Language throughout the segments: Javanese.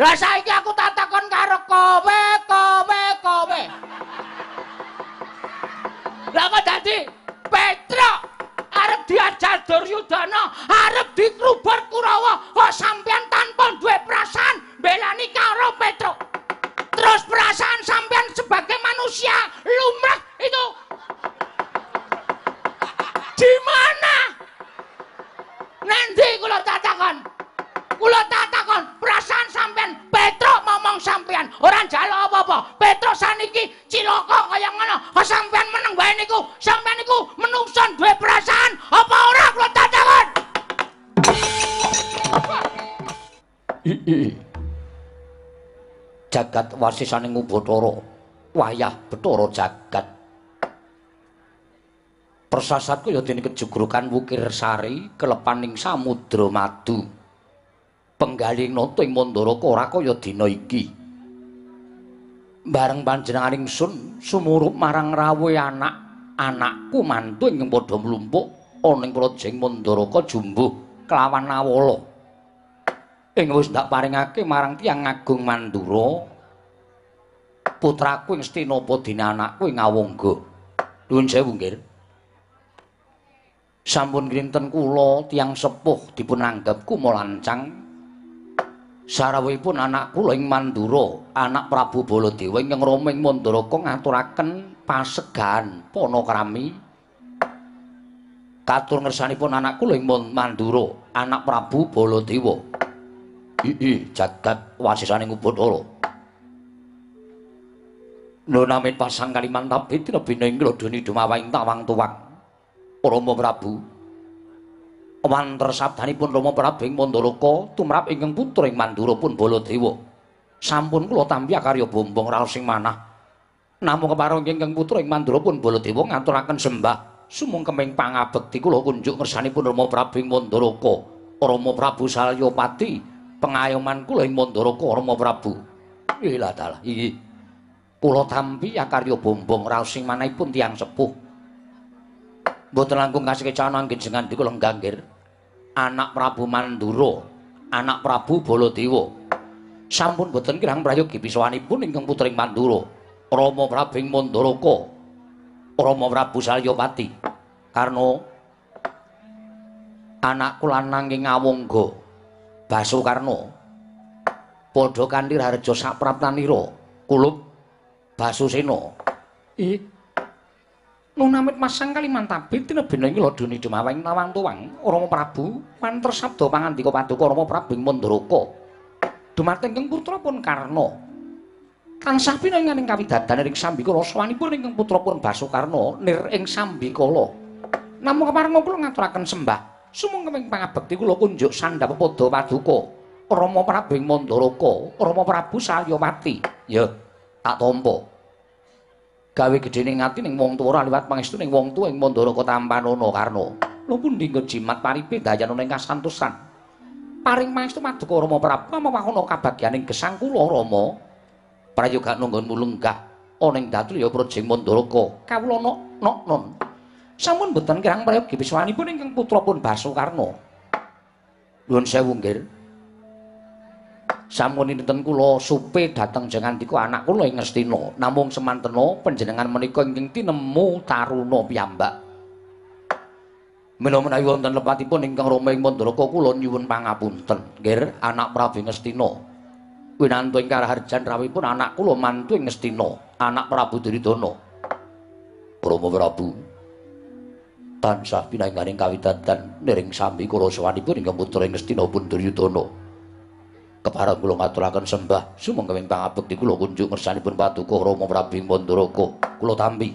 Lah saiki aku tak takon karo kowe. Lah kok dadi Petruk arep diajar Duryudana, arep dikrubur Kurawa, kok sampean tanpa duwe perasaan belani karo Petruk. Terus perasaan sampean sebagai manusia lumrah itu di mana? Nanti kula takon. Perasaan sampean Petruk ngomong sampean ora njaluk apa-apa. Petruk saniki cilaka kaya ngono. Kok sampean meneng wae niku? Sampean niku menungso duwe perasaan apa ora kula takon? Jagat wasisane Bathara. Wayah Bathara jagat. Persasatku ya dene kejugrukan Wukir Sari kelepaning samudra madu. Penggaling nata ing Mandaraka ora kaya dina iki. Bareng panjenengan ingsun sumurup marang rawuhe anakku mantu ing padha mlumpuk ana ing Projeng Mandaraka jumbuh kelawan Nawala. Ing wis ndak paringake marang Tiyang Agung Mandura putraku ing Stinapa dene anakku ing Awangga. Nuwun sewu nggih. Sampun kinten kula tiyang sepuh dipun anggap kumalancang sarawuhipun anak kula ing Mandura, anak Prabu Baladewa ingkang rama ing Mandaraka ngaturaken pasegahan panakrami. Katur ngersanipun anak kula ing Mandura, anak Prabu Baladewa. Jagat wasisane Bathara. Nonamit pasang Kalimantan Bitra bina ing Gladani dumawahing tawang tuwang. Rama Prabu wanter sabdanipun Rama Prabu ing Mandaraka tumrap ingkang putra ing Mandura pun Baladewa. Sampun kula tampi karya bombong raos sing manah. Namung kepareng ingkang putra ing Mandura pun Baladewa ngaturaken sembah sumungkeming pangabekti kula kunjuk ngersanipun Rama Prabu ing Mandaraka. Rama Prabu Salyapati pengayoman kula ing Mandaraka Rama Prabu. Ilah dalah iki. Kula tampi karya bombong raos sing manahipun tiyang sepuh. Mboten langkung kasih kecanan jenengan dikula nggangger. Anak Prabu Mandura, anak Prabu Baladewa. Sampun boten kirang prayogi bisawanipun ingkang putra ing Mandura. Rama Prabu ing Mandaraka. Rama Prabu Salyapati. Karna anakku lanang ing Awangga Basukarna padha kanthi harja sapraptanira kulup Basusena. Nunamit masang Kalimantan Bitra bina ing Gladani dumawahing tawang tuwang. Rama Prabu manter sabda pangandika paduka Rama Prabu ing Mandaraka dumateng ingkang putrapun Karna tansah pinangan ing kawidadan ing Sambikala sawanipun ingkang putrapun Basukarna nir ing Sambikala. Namung kepareng kula ngaturaken sembah sumungkeming pangabekti kula kunjuk sandhap padha paduka Rama Prabu ing Mandaraka, Rama Prabu Salyapati. Ya, tak tampa. Gawe gedene ngati ning wong tuwa ora liwat pangestu ning wong tuwa ing Mandaraka Tampanana Karna. Lha pundi nggo jimat paripe dayanana ing kasantosan. Paring pangestu paduka Rama Prabu mamawana kabagyaning gesang kula Rama. Prayoga nunggonmu lenggah ana ing Datrya Projeng Mandaraka. Kawula non. Sampun boten kirang prayogi biswanipun ingkang putrapun Basukarna. Nuwun sewu nggih. Sampun dinten kula supe dhateng jengandika anak kula ing Ngastina. Namung semantena panjenengan menika ingkang tinemu taruna piyambak. Menawi wonten lepatipun ingkang rama ing Mandaraka kula nyuwun pangapunten. Nggih, anak Prabu Ngastina. Winantu ing karaharjan rawuhipun anak kula mantu ing Ngastina, anak Prabu Duryudana. Rama Prabu tansah pinanganing kawidadan niring Sambikala sawanipun ingkang putra ing Ngastina pun Duryudana. Kepareng kula ngaturaken sembah sumangga pangabekti kula kunjuk ngersanipun paduka Rama Prabu ing Mandaraka. Kula tampi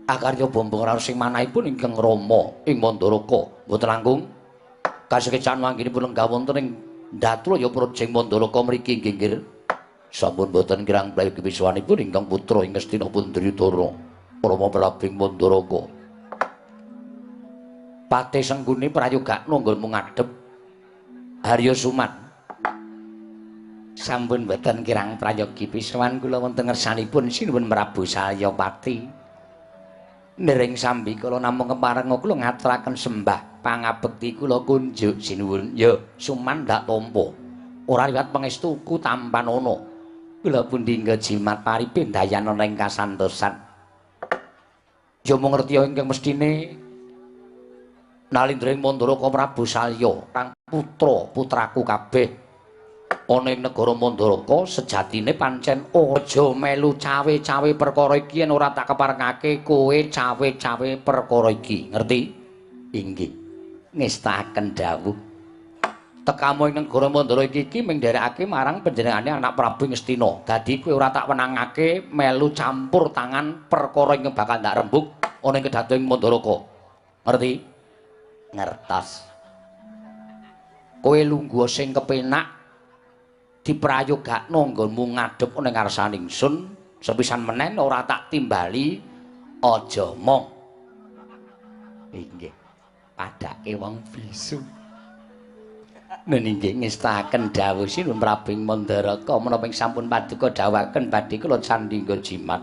akarya bombong raos sing manahipun ingkang Rama ing Mandaraka boten langkung kasekecan wangginipun lenggah wonten ing Datrya Projeng Mandaraka mriki nggih. Sampun boten kirang prayogi biswanipun ingkang putra ing Ngastina pun Duryudana. Rama Prabu ing Mandaraka. Patih Sengguni prayoga nunggonmu ngadhep Harya Suman. Sampun boten kirang prayogi piswan kula wonten ngersanipun sinuwun Prabu Salyapati. Nering Sambikala namung kepareng kula ngaturaken sembah pangabekti kula kunjuk sinuwun ya suman ndak tampa. ora liwat pangestuku tampan ana. Kula pundi ingkang jimat paripe dayan ana ing kasantosan. Ya mung ngerti ingkang mestine Nalindring Mandaraka Prabu Salya kang putra-putraku kabeh ana ing negara Mandaraka sejatine pancen aja melu cawe-cawe perkara iki yen ora tak keparengake kowe cawe-cawe perkara iki. Ngerti? Inggih. Ngestaken dawuh. Tekamu ing negara Mandara iki ming nderekake marang panjenengane anak Prabu Ngastina. Dadi kowe ora tak wenangake melu campur tangan perkara ing bakal ndak rembug ana ing kedhating Mandaraka. Ngerti? Ngertos. Kowe lungguh sing kepenak diprayogakno nggonmu ngadhep ana ing ngarsaning ingsun, sepisan menen ora tak timbali aja mong. Inggih. Padake wong bisu. Meninggih ngestaken dawuh Sinuhun Prabu Mandaraka menapa ing sampun paduka dawuhaken badhe kula candhingga jimat.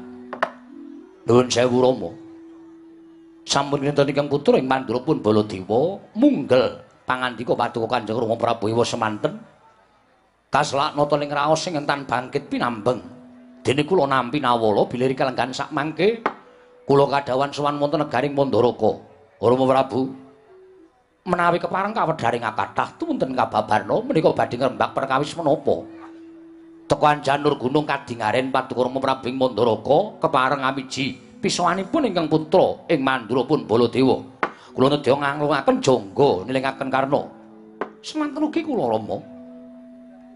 Nuwun sewu Rama. Sampun kinten ingkang putra ing Mandura pun Baladewa munggel pangandika paduka Kanjeng Rama Prabu Ewa semanten. Kaslaknata ning raos sing entan bangkit pinambeng. Dene kula nampi nawala bilir kalenggan sak mangke kula kadhawan sowan wonten negaring Mandaraka. Rama Prabu menawi kepareng kawedharing kathah wonten kababarna menika badhe ngrembak perkawis menapa tekuan janur gunung kadingaren paduka Rama Prabu Mandaraka kepareng amiji pisowanipun ingkang putra ing Mandura pun Baladewa kula nedya nganglungaken jangga nilingaken karna semanten ugi kula Rama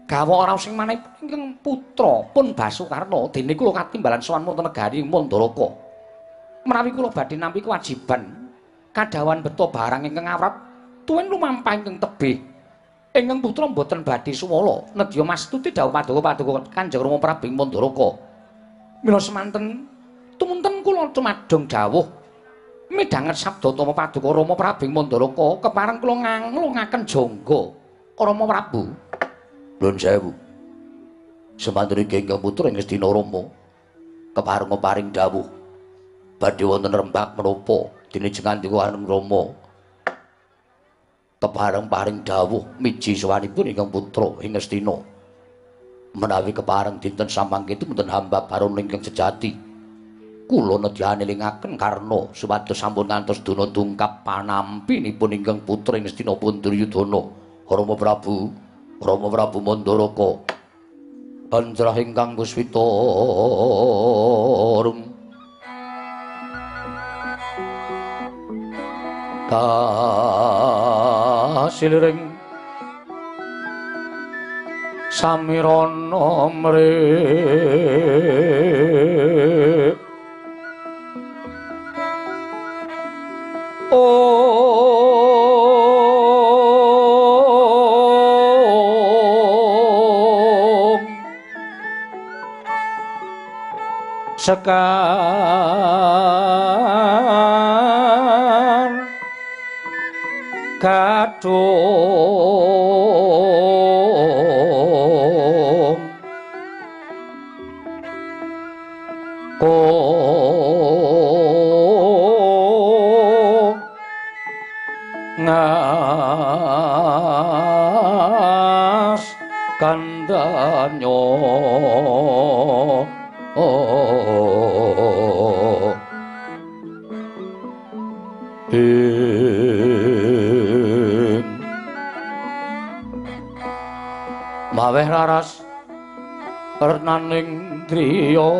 gawa raos sing maneh ingkang putra pun Basukarna dene kula katimbalan sowan wonten negari Mandaraka menawi kula badhe nampi kewajiban kadhawan beto barang ingkang awrat tuwin lumampah ingkang tebih ingkang putra mboten badhe suwala nedya mastuti dawuh paduka Kanjeng Rama Prabu Mandaraka mila semanten tumunten kula cumadong dawuh midhanget sabda tama paduka Rama Prabu Mandaraka kepareng kula nganglungaken jangga Rama Prabu nuwun sewu semanten ingkang putra ing Ngastina Rama kepareng paring dawuh badhe wonten rembak menapa dene jengandika Rama kepareng paring dawuh miji sowanipun ingkang putra ing Ngastina menawi kepareng dinten samangke wonten hamba baron ingkang sejati kula nedya nilingaken karna supados sampun ngantos dana tungkap panampinipun ingkang putra ing Ngastina pun Duryudana Rama Prabu Mandaraka anjrah ingkang puspita kasilring samirana mrih sekar kadung ngas kandanyo maweh raras renaning driya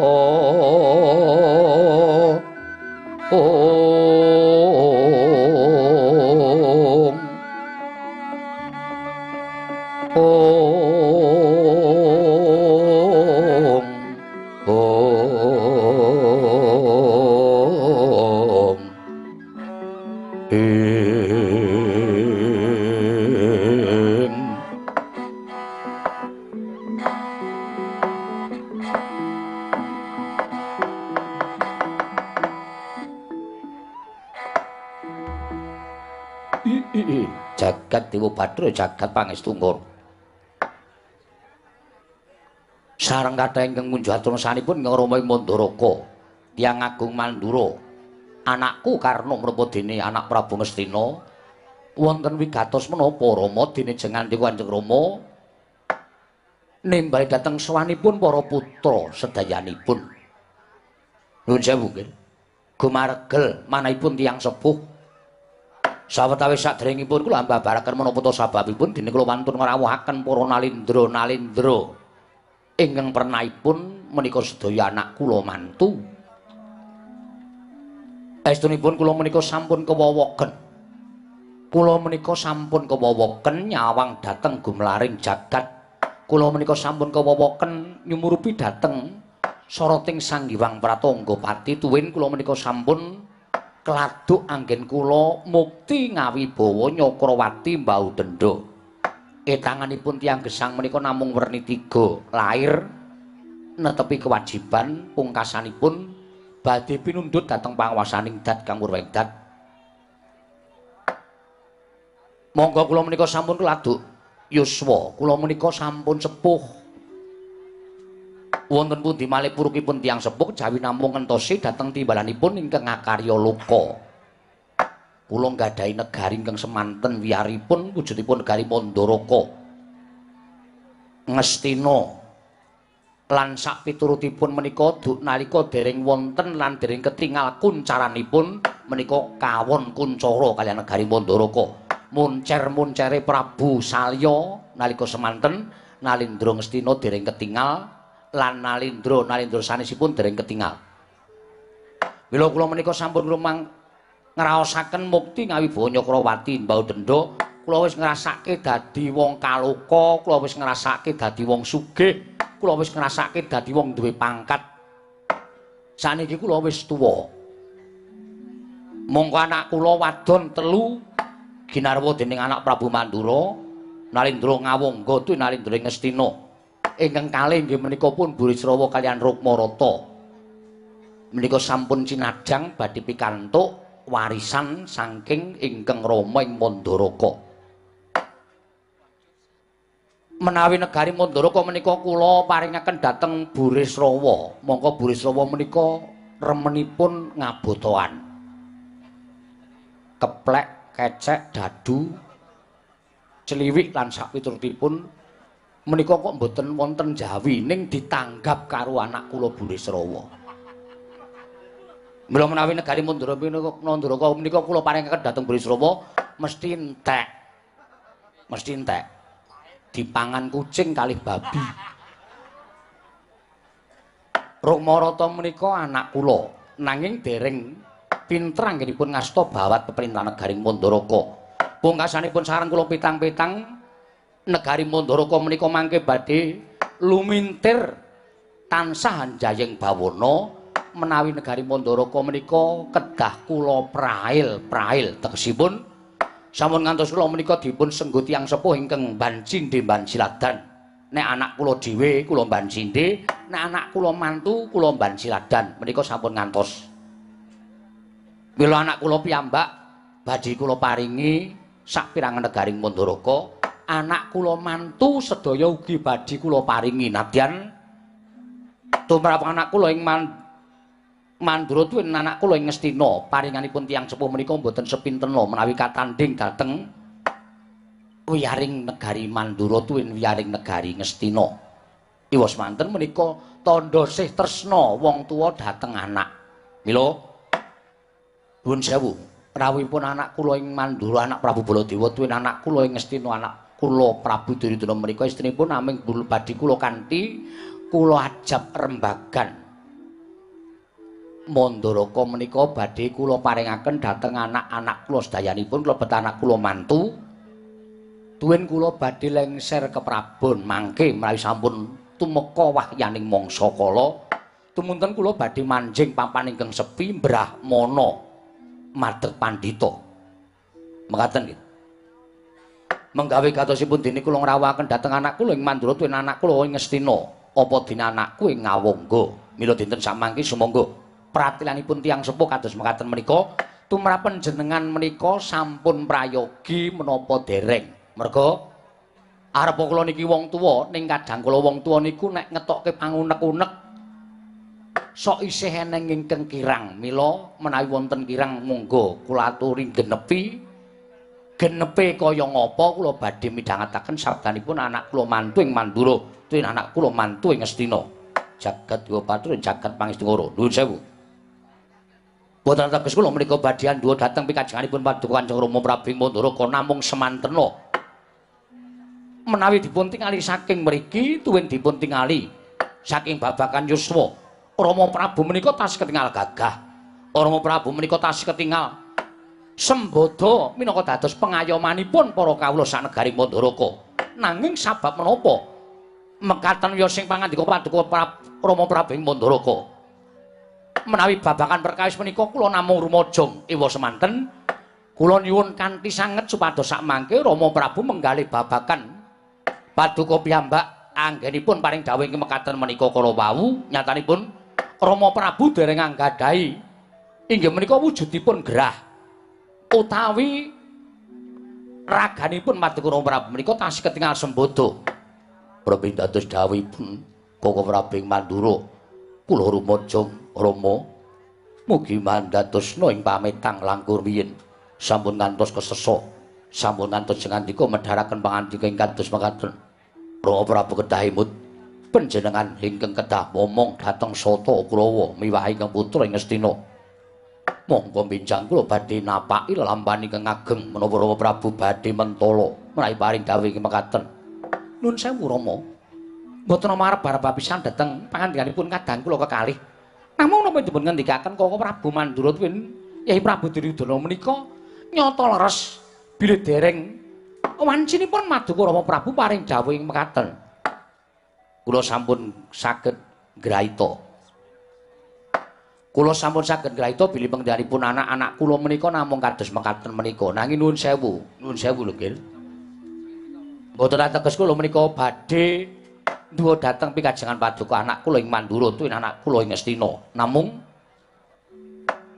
jagat Dewa Bathara jagat Pangestunggur sareng kathah ingkang munjuk aturna sanipun ingkang Rama Mandaraka tiyang agung Mandura anakku Karna menapa dene anak Prabu Ngastina wonten wigatos menapa Rama dene jengandika Kanjeng Rama nimbali dhateng sowanipun para putra sedayanipun. Nuwun sewu nggih. Gumargel manahipun tiyang sepuh. Sawetawis saderengipun kula mbabaraken menapa ta sababipun dene kula wantun ngrawuhaken para nalindra-nalindra ingkang pernahipun menika sedaya anak kula mantu. Estunipun kula menika sampun kewowoken. Kula menika sampun kewowoken nyawang dhateng gumlaring jagat. Kula menika sampun kewowoken nyumurupi dhateng Sarating Sang Hyang Pratanggapati tuwin kula menika sampun kladuk anggen kula mukti ngawibawa Nyakrawati Mbau Dendha. Etanganipun tiyang gesang menika namung werni 3, lair netepi kewajiban pungkasanipun badhe pinundhut dhateng panguwasaning dat Kang Purwengdat. Monggo kula menika sampun kladuk yuswa, kula menika sampun sepuh. Wonten pundi malih purukipun tiyang sepuh jawi namung ngentosi dhateng timbalanipun ingkang ngakarya luka. Kula nggadahi negari ingkang semanten wiyaripun wujudipun negari Mandaraka. Ngastina lan sak piturutipun menika nalika dereng wonten lan dereng ketingal kuncaranipun menika kawon kuncara kaliyan negari Mandaraka. Muncer-muncere Prabu Salya nalika semanten Nalindra Ngastina dereng ketingal lan nalindra sanesipun dereng ketingal. Mila kula menika sampun rumang ngraosaken mukti ngawibawa Nyakrawati Mbau Dendha, kula wis ngrasake dadi wong kaluka, kula wis ngrasake dadi wong sugih, kula wis ngrasake dadi wong duwe pangkat. Saniki kula wis tuwa. Monggo anak kula wadon 3 ginarwa dening anak Prabu Mandura, Nalindra Ngawangga tuwin Nalindra Ngastina. Ingkang kalih inggih menika pun Burisrawa kaliyan Rukmarata. Menika sampun cinadhang badhe pikantuk warisan saking ingkang Rama ing Mandaraka. Menawi negari Mandaraka menika kula paringaken dhateng Burisrawa, mongko Burisrawa menika remenipun ngabotohan. Keplek, kecek, dadu, celiwik lan sapiturutipun menika kok mboten wonten jawi ning ditanggap karo anak kula Burisrawa. Mila menawi negari Mandaraka menika kula paringaken dhateng Burisrawa mesti entek. Mesti entek. Dipangan kucing kalih babi. Rukmarata menika anak kula nanging dereng pinter anggenipun ngasta bawat peperintahan negari Mandaraka. Pungkasanipun sareng kula pitang-pitang negari Mandaraka menika mangke badhe lumintir tansah njayeng bawana menawi negari Mandaraka menika kedah kula prail tegesipun sampun ngantos kula menika dipun senggo tiyang sepuh ingkang Bancindhe Bansiladan. Nek anak kula dhewe kula Bancindhe, nek anak kula mantu kula Bansiladan menika sampun ngantos. Mila anak kula piyambak badhe kula paringi sak pirangan negari Mandaraka. Anak kula mantu sedaya ugi badhe kula paringi nadyan tumrap anak kula ing Mandura tuwin anak kula ing Ngastina paringanipun tiyang sepuh menika mboten sepintena menawi katanding dhateng wiyaring negari Mandura tuwin wiyaring negari Ngastina. Iwa semanten menika tandha sih tresna wong tuwa dhateng anak. Mila nuwun sewu rawuhipun anak kula ing Mandura anak Prabu Baladewa tuwin anak kula ing Ngastina anak kula Prabu Duryudana menika istrinipun namung badhe kula kanthi kula ajab rembagan Mandaraka menika badhe kula paringaken dhateng anak-anak kula sedayanipun klebet anak kula mantu tuwin kula badhe lengser ke Prabon mangke menawi sampun tumeka wahyaning mangsa kala tumunten kula badhe manjing papan ingkang sepi Brahmana Madhet Pandhita mekaten nggih. Menggawe katosipun dene kula ngrawuhaken dhateng anak kula ing Mandura tuwin anak kula ing Ngastina apa dene anakku ing Ngawangga. Mila dinten samangke sumangga pratilanipun tiyang sepuh kados mekaten menika tumrap panjenengan menika sampun prayogi menapa dereng. Merga arep kula niki wong tuwa ning kadang kula wong tuwa niku nek ngetokke pangunek-unek sok isih eneng ingkang kirang. Mila menawi wonten kirang monggo kula aturi genepe kaya ngapa kula badhe midhangetaken sabdanipun anak kula mantu ing Mandura tuwin anak kula mantu ing Ngastina. Jagat Dewa Bathara jagat Pangestingara. Nuwun sewu. Boten teges kula menika badhe andhuwa dhateng pikajenganipun Paduka Kanjeng Rama Prabu ing Mandaraka namung semantena. Menawi dipun tingali saking mriki tuwin dipun tingali saking babagan yuswa. Rama Prabu menika tasih ketingal gagah. Rama Prabu menika tasih ketingal sembada minangka dados pengayomanipun para kawula sanegari Mandaraka. Nanging sabab menapa mekaten ya sing pangandika Paduka Rama Prabu ing Mandaraka. Menawi babagan perkawis menika kula namung rumajang ewa semanten kula nyuwun kanthi sanget supados sakmangke Rama Prabu menggalih babagan Paduka piyambak anggenipun paring dawuh ing mekaten menika kala wau nyatanipun Rama Prabu dereng anggadhahi inggih menika wujudipun gerah utawi raganipun Paduka Rama Prabu menika tasih ketingal sembada prabing dados dawuhipun Koko Prabu ing Mandura kula rumajang Rama mugi mandhatosna ing pametang langkung riyin sampun ngantos kesesa sampun ngantos ngandika medharaken pangandika ing kados mekaten Rama Prabu kedah imut panjenengan ingkang kedah momong dhateng Sata Kurawa miwahi ingkang putra ing Ngastina monggo bincang kula badhe napaki lelampahan ingkang ageng menapa Rama Prabu badhe mentala menawi paring dawuh ing mekaten nuwun sewu Rama mboten marep barep pisan dhateng pangandikanipun kadang kula kekalih. Namung napa dipun ngendikaken Koko Prabu Mandura tuwin Yai Prabu Duryudana menika nyata leres bilih dereng wancinipun Paduka Rama Prabu paring dawuh ing mekaten. Kula sampun saged graita. Kula sampun saged graita bilih penggalipun anak-anak kula menika namung kados mekaten menika. Nanging nuwun sewu lho, Gil. Mboten ateges kula menika badhe duwa dhateng pikajengan Paduka anak kula ing Mandura tuwin anak kula ing Ngastina. Namung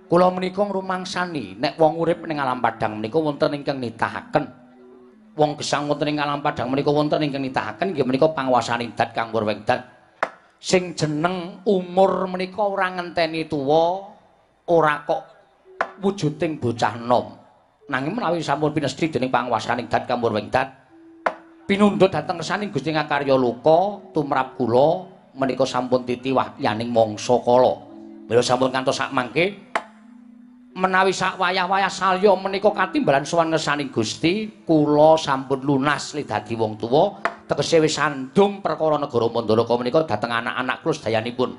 kula menika ngrumangsani nek wong urip ning alam padang menika wonten ingkang nitahaken. Wong gesang wonten ing alam padang menika wonten ingkang nitahaken inggih menika panguwasaning dat kang wegdat. Sing jeneng umur menika ora ngenteni tuwa, ora kok wujuding bocah nom. Nanging menawi sampun pinestri dening panguwasaning dat kang wegdat pinundhut dhateng kersaning Gusti Ngakarya Luka tumrap kula menika sampun titiwah yaning mangsa kala. Mila sampun kantos sakmangke menawi sak wayah-wayah salya menika katimbalan sowan kersaning Gusti kula sampun lunas li dadi wong tuwa tegese wis sandung perkara negara Mandaraka menika dhateng anak-anak kula sedayanipun.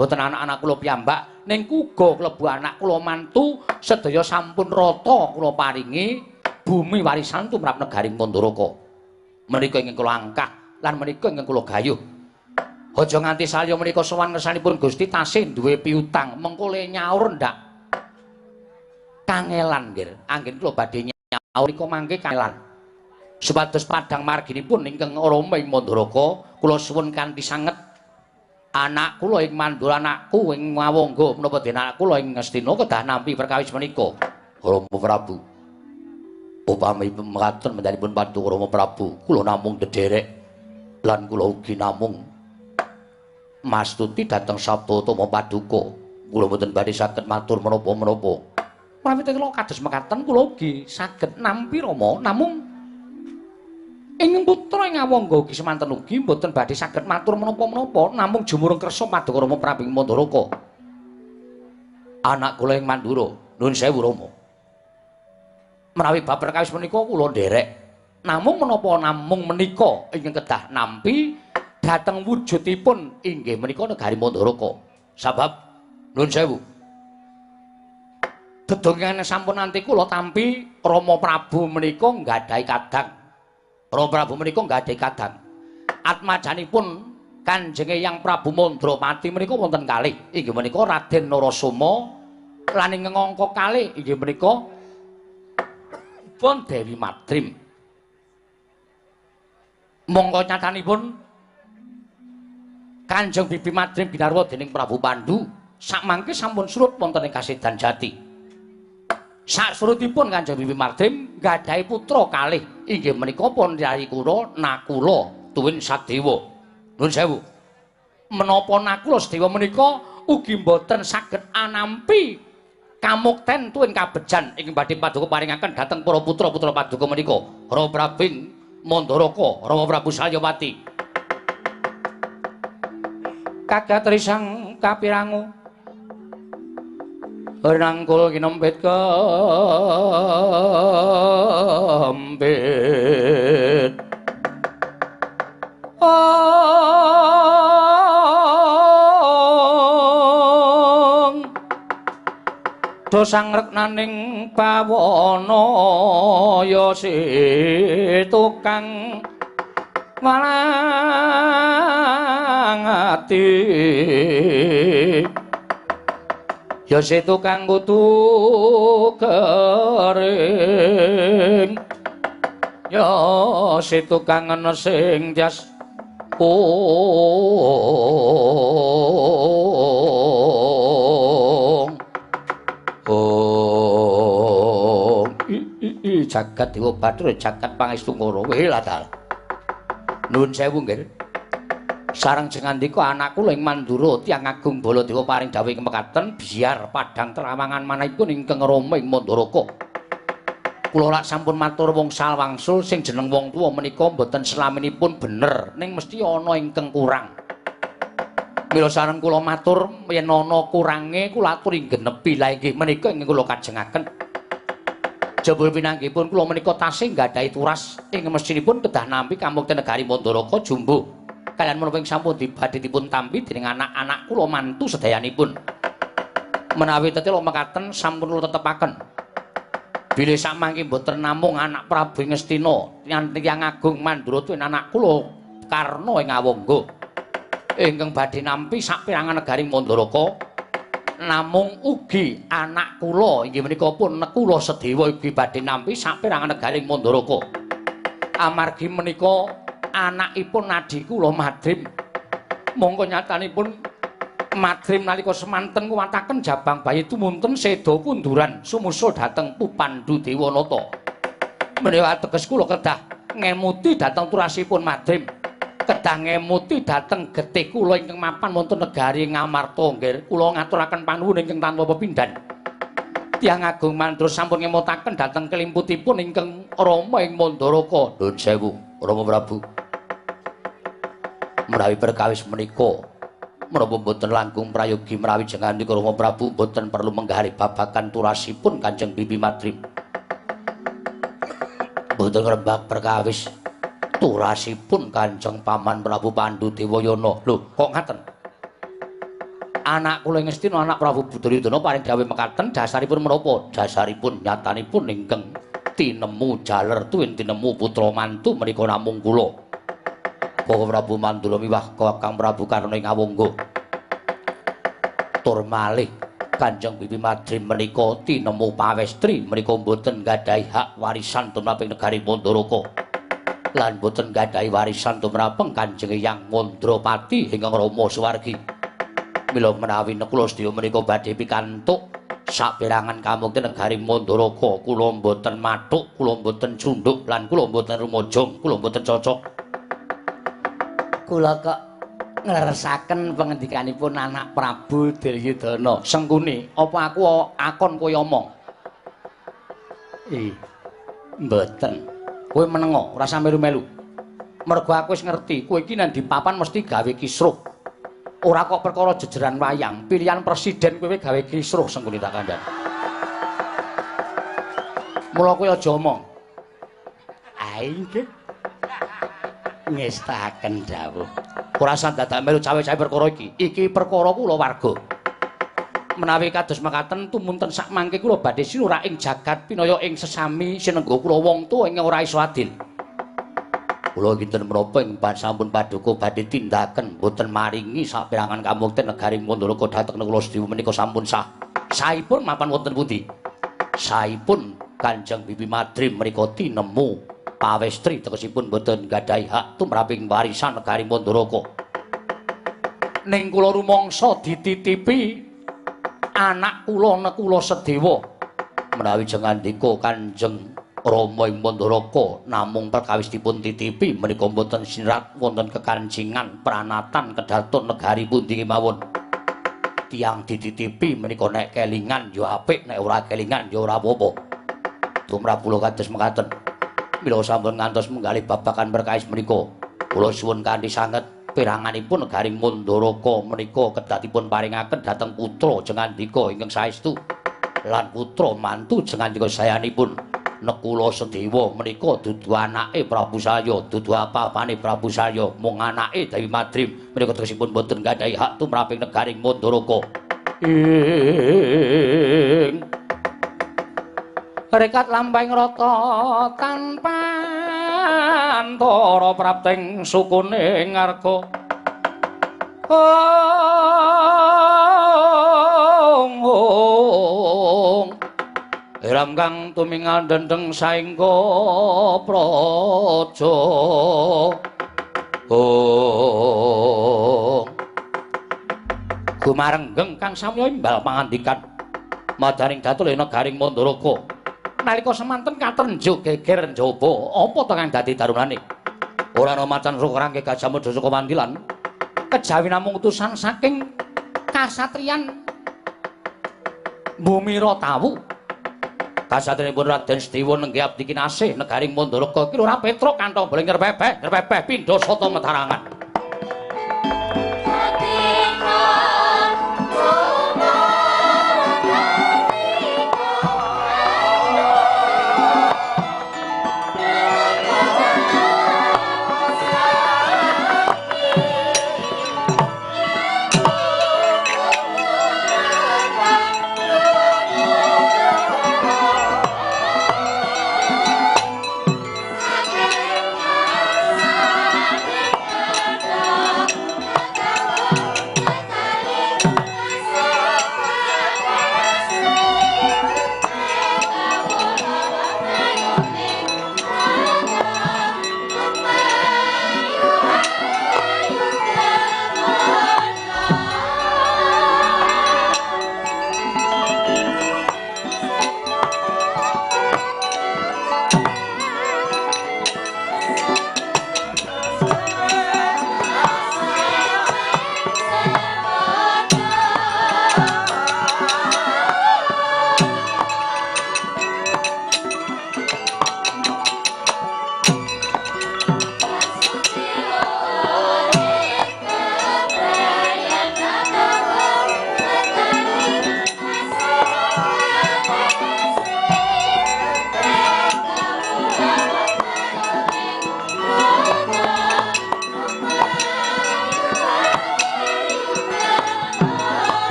Mboten anak-anak kula piyambak ning uga klebu anak kula mantu sedaya sampun rata kula paringi bumi warisan tumrap negari Mandaraka. Menika ingkang kula angkah lan menika ingkang kula gayuh. Aja nganti salya menika sowan ngersanipun Gusti tasih duwe piutang, mengko le nyaur ndak kangelan nggih. Anggen kula badhe nyaur nika mangke kangelan. Supados padhang marginipun ingkang Rama ing Mandaraka, kula suwun kanthi sanget anak kula ing Mandura anakku ing Mawangga menapa dene anak kula ing Ngastina kedah nampi perkawis menika. Rama Prabu upami mekaten mendanipun Paduka Rama Prabu kula namung dederek lan kula ugi namung mastuti dhateng sabda utama Paduka kula mboten badhe saged matur menapa-menapa menawi kula kados mekaten kula ugi saged nampi Rama namung ing putra ing Awangga ugi semanten ugi mboten badhe saged matur menapa-menapa namung jumurung kersa Paduka Rama Prabu ing Mandaraka anak kula ing Mandura nuwun sewu Rama menawi bab perkawis menika kula nderek namung menapa namung menika ingkang kedah nampi dhateng wujudipun inggih menika negari Mandaraka sabab nuwun sewu dedongan sampun nanti kula tampi Rama Prabu menika nggadahi kadang Rama Prabu menika nggadahi kadang atmajanipun Kanjeng Eyang Prabu Mandrapati menika wonten kalih inggih menika Raden Narasoma lan ing angka kalih inggih menika pun Dewi Madrim. Monggo nyatanipun Kanjeng Bibi Madrim binarwa dening Prabu Pandhu sakmangke sampun surut wonten ing Kasedan Jati. Saksurutipun Kanjeng Bibi Madrim nggadahi putra kalih inggih menika Pandhari Kura Nakula tuwin Sadewa. Nuwun sewu. Menapa Nakula Sadewa menika ugi boten saged anampi kamukten tuwin kabejan ing badhe Paduka paringaken dhateng para putra-putra Paduka menika Rama Prabu Mandaraka Rama Prabu Salyawati kagatrisang kapirangu nangkul kinempit kempit dosang reknaning pawana ya si tukang walang ati ya si tukang kutu kering ya si tukang ana sing jas jagat Dewa Bathara jagat pangestu ngono wae ladal nuwun sewu nggih sareng jengandika anakku ing Mandura tiyang agung Baladewa paring dawuh mekaten biar padang terawangan manahipun ingkang rama ing Mandaraka kula lak sampun matur wangsul wangsul sing jeneng wong tuwa menika mboten selaminipun bener ning mesti ana ingkang kurang mila sareng kula matur yen ana kurange kula aturi genepi la inggih menika ingkang kula kajengaken jebul pinanggihipun kula menika tasih nggadahi turas ing mestinipun kedah nampi kamukten negari Mandaraka jumbuh kalian menapa sampun badhe dipun tampi dening anak-anak kula mantu sedayanipun menawi tetela mekaten sampun kula tetepaken bilih samangke mboten namung anak Prabu Ngastina tiyang agung Mandura tuwin anak kula Karna ing Awangga ingkang badhe nampi saperangan negari Mandaraka namung ugi anak kula inggih menika pun kula Sedewa ugi badhe nampi saperangan negari Mandaraka amargi menika anakipun nadi kula Madrim mongko nyatanipun Madrim nalika semanten kuwataken jabang bayi tumunten seda kunduran sumusul dhateng Pupandu Dewanata menawi ateges kula kedah ngemuti dhateng turasipun Madrim kedah ngemuti dhateng getih kula ingkang mapan wonten negari Ngamarta nggih kula ngaturaken panuwun ingkang tanpa pepindhan tiyang agung Mandura sampun ngemutaken dhateng kelimputipun ingkang rama ing Mandaraka nuwun sewu Rama Prabu menawi perkawis menika menapa boten langkung prayogi menawi jengandika Rama Prabu boten perlu menggali babagan turasipun Kanjeng Bibi Madrim boten rembag perkawis turasipun Kanjeng Paman Prabu Pandhu Dewayana. Lho, kok ngaten? Anak kula Ngastina anak Prabu Budaryudana paring dawuh mekaten dasaripun menapa? Dasaripun nyatanipun ingkang tinemu jaler tuwin tinemu putra mantu menika namung kula. Bapak Prabu Mandura miwah Kakang Prabu Karna ing Awangga. Tur malih Kanjeng Bibi Madrim menika tinemu pawestri menika mboten gadahi hak warisan tumraping negari Mandaraka. Lan boten gadahi warisan tumraping Kanjeng Hyang Mandrapati ingkang Rama Suwargi. Mila menawi kula sedaya menika badhe pikantuk saperangan kamukten negari Mandaraka, kula boten mathuk, kula boten junduk lan kula boten rumajang, kula boten cocok. Kula kok ngleresaken pangendikanipun anak Prabu Duryudana. Sengkuni, apa aku akon kaya omong? Mboten. Kowe menengo, ora sampe melu. Mergo aku wis ngerti, kowe iki nang dipapan mesti gawe kisruh. Ora kok perkara jejeran wayang, pilihan presiden kowe gawe kisruh Sengkuni tak kandhani. Mula kowe aja omong. Nggih. Ngestaken dawuh. Ora usah dadak melu cawe-cawe perkara iki. Iki perkara kula warga. Menawi kados mekaten tumunten sak mangke kula badhe sinura ing jagat pinaya ing sesami sinengga kula wong tuwa ing ora iso adil. Kula kinten menapa ing sampun paduka badhe tindaken boten maringi saperangan kamukten negari Mandaraka dhateng kula sedaya menika sampun sah. Sahipun mapan wonten pundi? Sahipun Kanjeng Bibi Madrim menika tinemu pawestri tegesipun boten gadahi hak tumraping warisan negari Mandaraka. Ning kula rumangsa dititipi anak kula nekula Sedewa menawi jengandika Kanjeng Rama ing Mandaraka namung perkawis dipun titipi menika boten sirat wonten kekancingan pranatan kedaton negari pundi kemawon. Tiang dititipi menika nek kelingan ya apik nek ora kelingan ya ora apa-apa. Tumrap kula kados mekaten. Mila sampun ngantos menggalih babagan perkawis menika. Kula suwun kanthi sanget saperanganipun Negaring Mandaraka menika kedatipun paringaken dhateng putra Jengandika ingkang saestu lan putra mantu Jengandika sayanipun Nekula Sedewa menika dudu anake Prabu Salya, dudu apa-apane Prabu Salya, mung anake Dewi Madrim menika tegesipun boten gadhahi hak tumraping Negaring Mandaraka. Rekat lampahing rata tanpa antara prapting sukune ngarga. Iram kang tumingal dendeng saengga praja. Gumarenggeng kang samya imbal pangandikan madaning datul Negaring Mandaraka. Nalika semanten katrenjo geger njaba apa to kang dadi darunane? Ora ana macan sukrangke Gajah Mada saka Mandilan. Kejawi namung utusan saking kasatriyan Bumira Tawu. Kasatriyanipun Raden Sedewa nenggih abdi kinasih Negaring Mandaraka ki ora petruk kantong boleh ngrepeh pindha sata matarangan.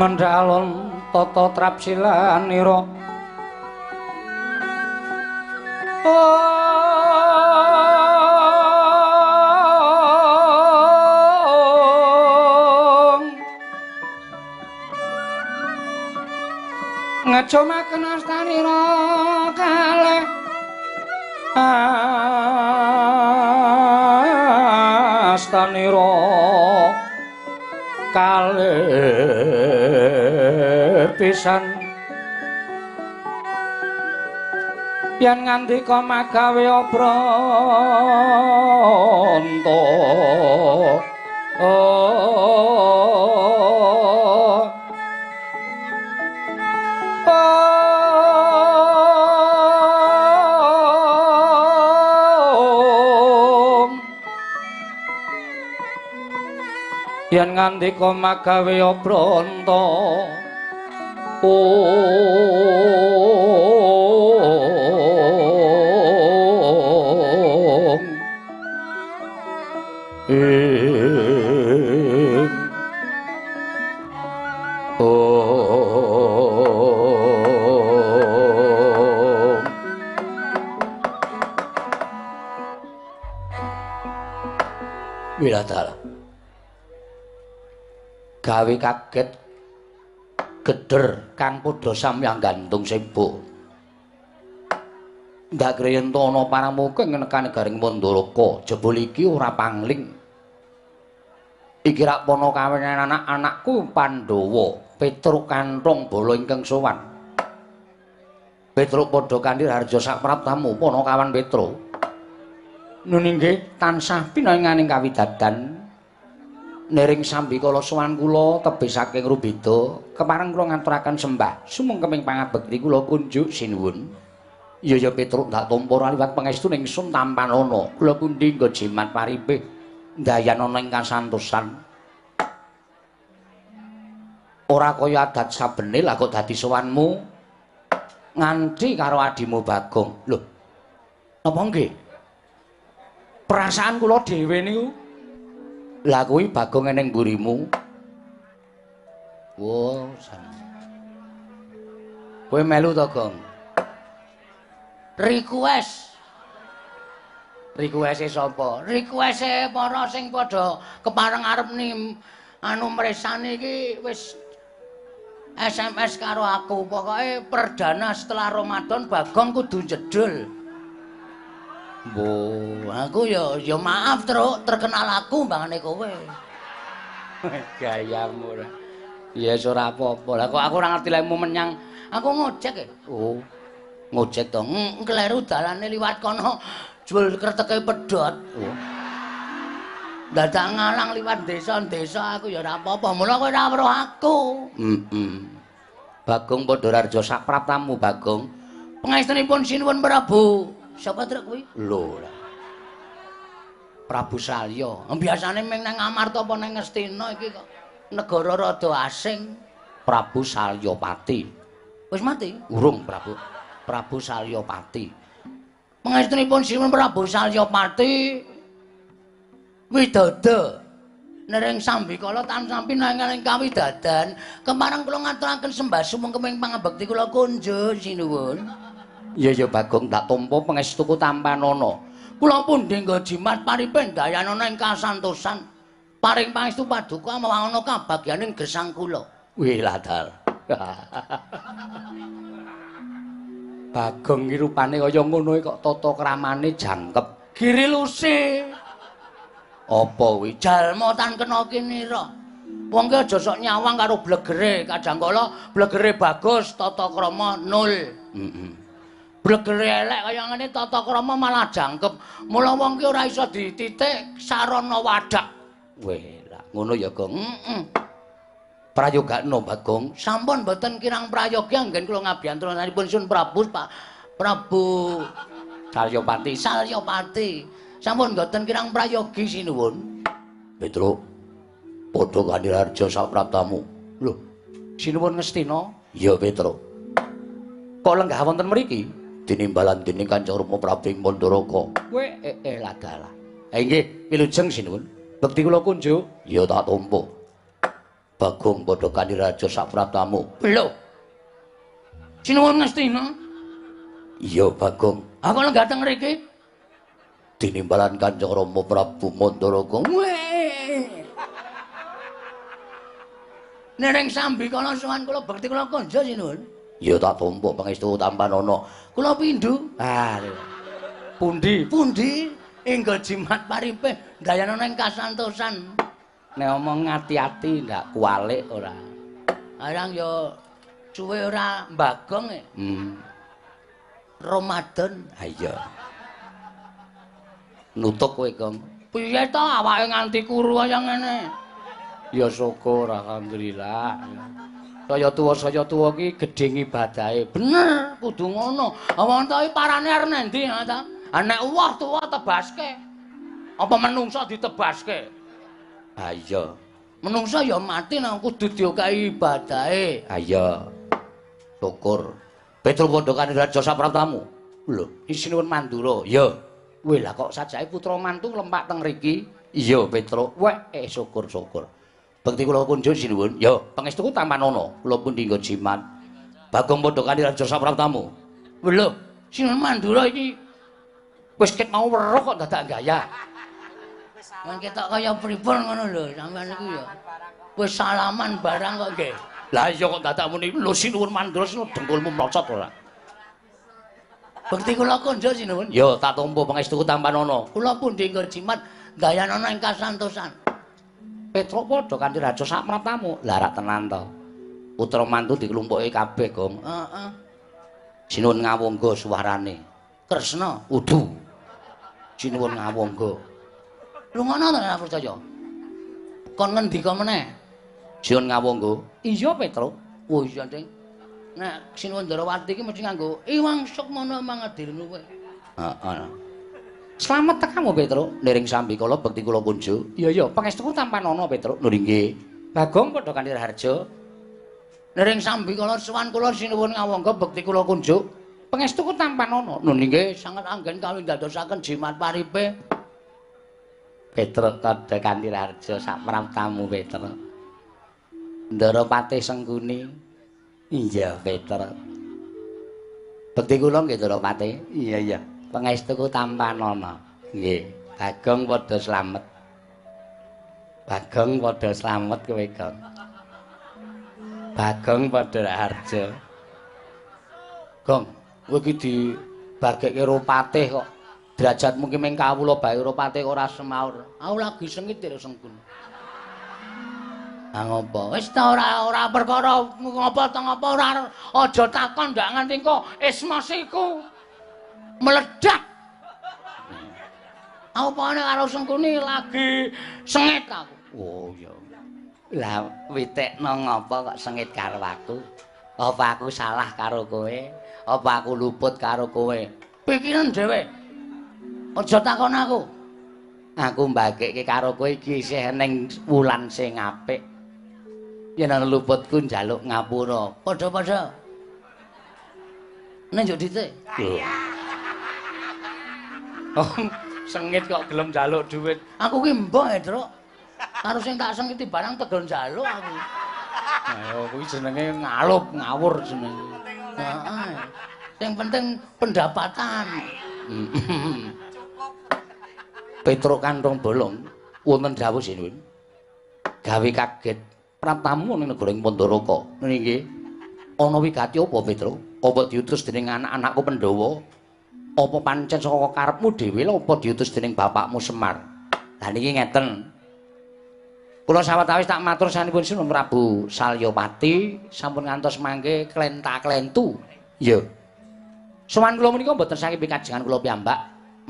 Mendalon tata trapsilanira ngajomaken astanira kalih astanira kalih pisan yen ngandika magawe obranta yen ngandika magawe obranta Wiladala gawe kaget geder kang padha samyang gantung sebo ndak griyentana paramuka nekane garing Mandaraka jebul iki ora pangling iki rak pono kawinan anak-anakku Pandhawa Petruk kantong bala ingkang sowan Petruk padha kanthi harja sapraptamu pono kawan Petruk nun inggih tansah pinanganing kawidadan nering sambikala sowan kula tebih saking Rubeda kepareng kula ngaturaken sembah sumengkeming pangabekti kula kunjuk sinuwun ya Petruk ndak tampa liwat pangestuning ingsun tampanana kula pundi nggo jimat paribeh ndayanana ing kasantosan ora kaya adat sabene lah kok dadi sowanmu nganti karo adimu Bagong lho napa nggih perasaan kula dhewe niku lah kuwi Bagong eneng mburimu wo kowe melu to Gong request e sapa request e para sing padha kepareng arep anu mresani iki wis SMS karo aku pokoke perdana setelah Ramadan Bagong kudu jedul aku ya maaf terkenal aku mbangane kowe. Gayamu ora. Ya wis ora apa-apa. Lah kok aku ora ngerti lekmu menyang. Aku ngojek e. Oh. Ngojek to. Kleru dalane liwat kono jual kreteke pedhot. Oh. Dadak ngalang liwat desa-desa aku ya ora apa-apa. Mula kowe ora weruh aku. Bagong Padhararja sapraptamu Bagong. Pangestunipun sinuwun Prabu. Sapa truk kuwi? Lho. Prabu Salya. Biasane ming nang Amarta apa nang Ngastina iki kok negara rada asing. Prabu Salyapati. Wis mati? Urung, Prabu. Prabu Salyapati. Pangestunipun sinuwun Prabu Salyapati widada nering sambikala tansah pinanganing kawidadan kemareng kula ngaturaken sembah sumengkeming pangabekti kula kunjuk sinuwun. Ya Bagong tak tampa pangestuku tampanana. Kula pundi nggo jimat paripin dayanana ing kasantosan. Paring pangestu paduka mawangono kabagyaning gesang kula. Wiladal. Bagong iki rupane kaya ngono kok tata kramane jangkep. Giri lusi. Apa kuwi? Jalma tan kena kinira. Wong ki aja sok nyawang karo blegere, kadangkala blegere bagus, tata krama nol. Blegere elek kaya ngene tata krama malah jangkep. Mula wong ki ora iso dititik sarana wadak. Weh, lah ngono ya, Gong. Prayogakno, Bagong. Sampun mboten kirang prayoga anggen kula ngabiyantunanipun Sun Prabu Prabu Salyapati. Sampun mboten kirang prayogi sinuwun. Petruk. Padha Kandirarja sapraptamu. Lho, sinuwun Ngastina? Ya, Petruk. Kok lenggah wonten mriki? Tinimbalan dening Kanjeng Rama Prabu Mandaraka. Kowe ladalah. Nggih, wilujeng sinuwun. Bekti kula kunjuk, ya tak tampa. Bagong padha Kandirarja sapraptamu. Lho. Sinuwun Ngastina? Iya, Bagong. Aku lenggah teng mriki. Tinimbalan Kanjeng Rama Prabu Mandaraka. Nering sambikala sowan kula bekti kula kunjuk sinuwun. Ya tak tampa pangestu tampanana. Kula pindhu. Pundi? Enggal jimat paripeh dayanana ing kasantosan. Nek omong ngati-ati ndak kualik ora. Arang yo suwe ora mbagong e. Ramadan. Ha iya. Nutuk kowe, Gong. Piye to awake nganti kuru kaya ngene? Ya syukur alhamdulillah. Saya tuwa ki gedhe ngibadahe. Bener, kudu ngono. Wong ta iki parane arep nendi ta? Nek uwah tuwa tebaske. Apa menungsa ditebaske? Ha iya. Menungsa ya mati nang kudu diokahi ibadahe. Ha iya. Syukur. Petro Pondokane Raja Sapratamu. Lho, isinuwun Mandura. Ya. Weh lah kok sajake putra mantu lempak teng mriki. Iya, Petro. Weh, syukur-syukur. Bekti kula kunjuk sinuwun. Ya, pangestuku tampanana. Kula pun dinggo jimat. Bagong Pondokane Raja Sapratamu. Lho, sinuwun Mandura iki wis ket mau weruh kok dadak gaya. Kan ketok kaya pripun ngono lho, sampean iki ya. Wis salaman barang kok nggih. Lah iya kok dadak muni lho sinuwun Mandura sinu dengkulmu mlocot ora. Bekti kula kunjuk sinuwun. Ya, tak tampa pangestuku tampanana. Kula pundhi nggo jimat gayanana ing kasantosan. Petro padha kanthi Raja Sapratamu. Lah rak tenan to. Putra mantu dikelumpuki kabeh, Gong. Heeh. Sinuwun ngawangga suwarane. Kresna. Udu. Sinuwun ngawangga. Lungono to nek percaya. Kon ngendika meneh. Sinuwun ngawangga. Iya, Petro. Oh iya, Ding. Nek Sinuwun Darawati iki mesti nganggo Iwang Sukmana mangadirnu kowe. Heeh. Slamet tekamu, Petro. Niring sambikala bekti kula kunjuk. Iya, iya, pangestuku tampanana, Petro. Lho nggih. Bagong padha kanthi Harja. Niring sambikala sowan kula sinuwun ngawangga bekti kula kunjuk. Pangestuku tampanana. Lho nggih sanget anggen kawin dadosaken jimat paripe. Petro padha kanthi Harja sapraptamu, Petro. Ndara Patih Sengkuni. Iya, Petro. Bekti kula nggih, Ndara Patih. Iya, iya. Pangestuku tampanana. Nggih, Bagong padha slamet. Bagong padha slamet kowe, Gong. Bagong padha Harja. Gong, kowe iki dibagekke karo Patih kok. Derajatmu ki mung kawula bae karo Patih kok ora semaur. Aku lagi sengit ya Sengkun. Ah ngopo? Wis ta ora perkara ngopo ta ngopo ora aja takon ndak nganti kok esmosiku meledak. Aku pokoknya karo Sengkuni lagi sengit aku. Oh iya. Lah witekno ngopo kok sengit karo aku? Apa aku salah karo kowe? Apa aku luput karo kowe? Pikiran dhewe. Aja takon aku. Aku mbagekke karo kowe iki isih ning wulan sing apik. Yen ana luputku njaluk ngapura. Padha-padha. Nek njuk ditik. Oh, sengit kok gelem njaluk dhuwit. Aku ki mbok ya, Truk. Karo sing tak sengiti barang tegel njaluk aku. Ayo kuwi jenenge ngalup, ngawur jenenge. Heeh. Yang penting pendapatan. Petro kantong bolong wonten dawuh sinuwun. Gawe kaget pratamu ning negara Pandharaka. Nggih. Ana wigati apa, Petro? Apa diutus dening anak-anakku Pandhawa? Apa pancen saka karepmu dhewe lho apa diutus dening bapakmu Semar? Lah niki ngeten. Kula sawetawis tak matur sanipun Sinuwun Prabu Salyapati sampun ngantos mangke klenta-klentu. Ya. Sowan kula menika mboten saking pikajengan kula piyambak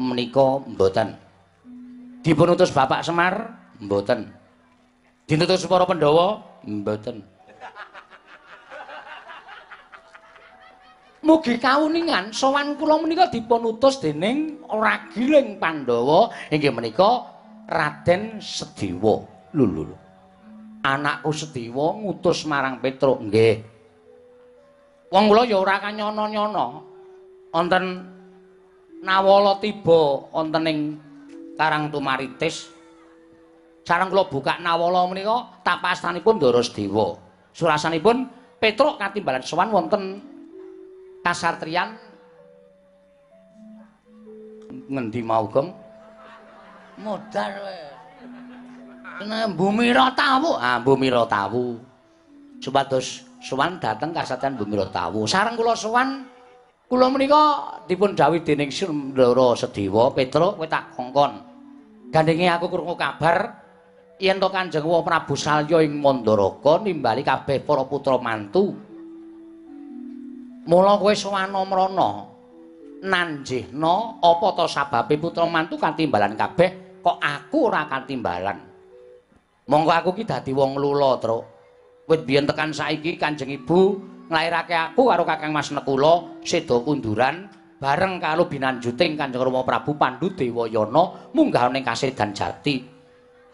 menika mboten. Dipun utus Bapak Semar mboten. Dinutus para Pandhawa mboten. Mugi kawuningan sowan kula menika dipun utus dening ragiling Pandhawa inggih menika Raden Sedewa. Lho. Anakku Sedewa ngutus marang Petro. Nggih. Wong kula ya ora kanyono-nyono. Wonten nawala tiba wonten ing Karang Tumaritis. Sareng kula buka nawala menika tapastanipun Ndara Sedewa. Surasanipun Petro katimbalan sowan wonten kasatriyan ngendi mau, Gong? Modar kowe. Kena Bumira Tawu. Ah, Bumira Tawu. Supados sowan dhateng kasatriyan Bumira Tawu. Sareng kula sowan kula menika dipun dawuhi dening Ndara Sedewa, Petro kowe tak kongkon. Gandenge aku krungu kabar yen to Kanjeng Prabu Salya ing Mandaraka nimbali kabeh para putra mantu. Mula kowe sowana mrana nanjihna apa ta sababe putra mantu katimbalan kabeh kok aku ora katimbalan. Monggo aku ki dadi wong lula, Truk. Wit biyen tekan saiki Kanjeng Ibu nglairake aku karo Kakang Mas Nekula seda kunduran bareng karo binanjuting Kanjeng Rama Prabu Pandhu Dewayana munggah ning Kasedan Jati.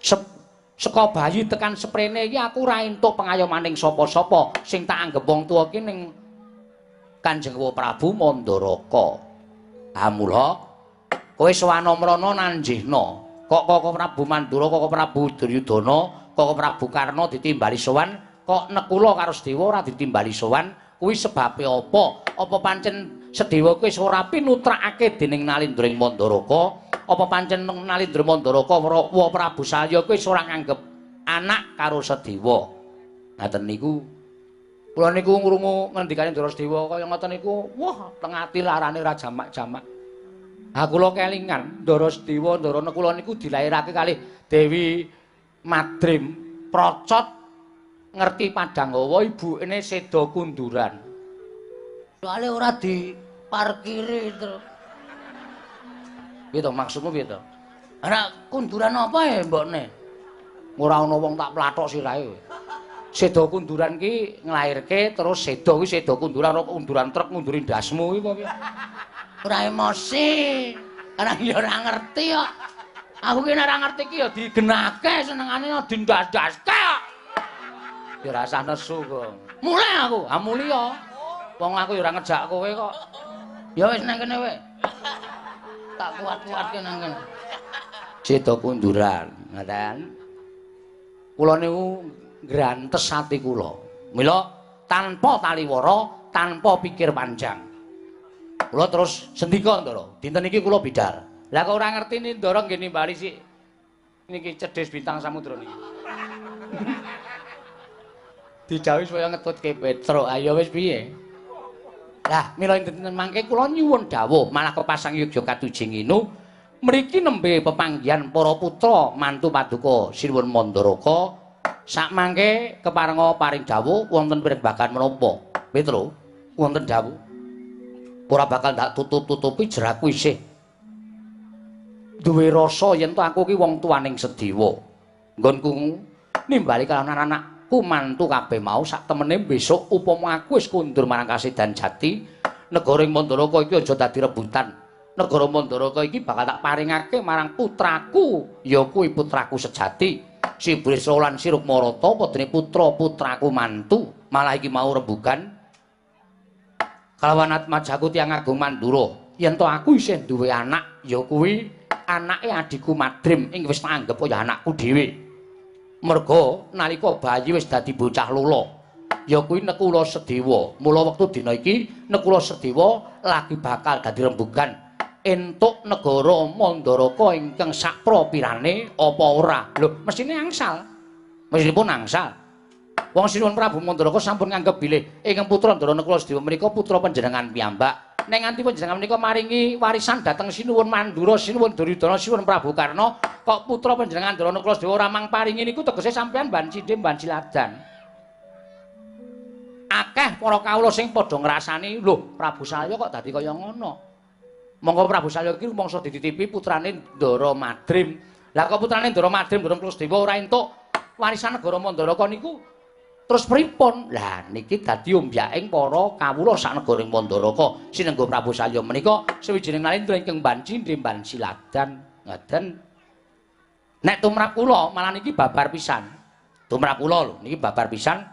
Seka bayi tekan seprene iki aku ora entuk pengayomaning sapa-sapa sing tak anggep wong tuwa ki ning Kanjeng Prabu Mandaraka. Mula kowe sawana mrana nanjihna kok Prabu Mandura, kok Prabu Duryudana, kok Prabu Karna ditimbali sowan, kok Nekula karo Sedewa ora ditimbali sowan, kuwi sebabe apa? Apa pancen Sedewa kuwi ora pinutrakake dening Nalindra ing Mandaraka? Apa pancen Nalindra Mandaraka wa Prabu Salya kuwi ora nganggep anak karo Sedewa? Ngaten niku. Kula niku ngrungu ngendikane Ndara Sedewa kaya ngoten niku, wah teng ati larane ra jamak-jamak. Kula kelingan Ndara Sedewa, Ndara Nekula niku dilairake kalih Dewi Madrim Procot ngerti Padanggawa ibune Seda Kunduran. Soale ora diparkiri terus. Piye to maksudmu piye to? Ana kunduran apa ya mbokne? Ora ana wong tak plathok sirahe. Seda Kunduran ki nglairke terus seda kuwi seda kunduran kunduran truk ngunduri ndasmu iki apa piye? Ora emosi. Ana ya ora ngerti kok. Aku ki nek ora ngerti ki ya digenake senengane ya dindas-daske kok. Ya ora usah nesu kok. Mulih aku, mulia. Wong aku ya ora ngejak kowe kok. Ya wis nang kene wae. Tak kuat-kuatke nang kene. Seda Kunduran, ngoten. Kula niku ngrantes ati kula. Mila tanpa taliwara, tanpa pikir panjang. Kula terus sendika Ndara, dinten iki kula bidhal. Lah kok ora ngerti ni Ndara nggih nimbali sik. Niki cedhis bintang samudra niki. Didhawuhi supaya ngetutke Petruk. Ayo wis piye? Lah mila dinten mangke kula nyuwun dawuh malah kepasang Yogya Katujinginu mriki nembe pepanggihan para putra mantu paduka Sinuwun Mandaraka. Sak mangke keparenga paring dawuh wonten pirembagan menapa? Petruk, wonten dawuh. Ora bakal ndak tutup-tutupi jeraku isih duwe rasa yen to aku ki wong tuaning Sedewa. Nggonku nimbali kalawan anak-anakku mantu kabeh mau sak temene besok upama aku wis kundur marang Kasedan Jati, negara ing Mandaraka iki aja dadi rebutan. Negara Mandaraka iki bakal tak paringake marang putraku, ya kuwi putraku sejati. Si Bresra lan si Rukmarata padane putra-putraku mantu, malah iki mau rembugan kalawan atmajaku tiyang agung Mandura. Yen to aku isih duwe anak, ya kuwi anake adikku Madrim ing wis tak anggap kaya anakku dhewe. Merga nalika bayi wis dadi bocah lula, ya kuwi Nekula Sedewa. Mula wektu dina iki Nekula Sedewa lagi bakal dadi rembugan entuk negara Mandaraka ingkang saprapirane apa ora? Lho, mesine angsal. Mesinipun angsal. Wong Sinuwun Prabu Mandaraka sampun nganggep bilih ingkang putra Ndara Nekula Sedewa menika putra panjenengan piyambak. Nek nganti panjenengan menika maringi warisan dhateng Sinuwun Mandura, Sinuwun Duryudana, Sinuwun Prabu Karna, kok putra panjenengan Ndara Nekula Sedewa ora mang paringi niku tegese sampeyan ban cindhe ban ciladan. Akeh para kawula sing padha ngrasani, lho, Prabu Salya kok dadi kaya ngono. Monggo Prabu Salya iki rumangsa dititipi putrane Ndara Madrim. Lah kok putrane Ndara Madrim Ndara Nekula Sedewa ora entuk warisan negara Mandaraka niku terus pripun? Lah niki dadi ombyaking para kawula sak negaring Mandaraka. Sinengga Prabu Salya menika sawijining nalindra ingkang banci ndemban siladan. Ngoten. Nek tumrap kula malah niki babar pisan. Tumrap kula lho niki babar pisan.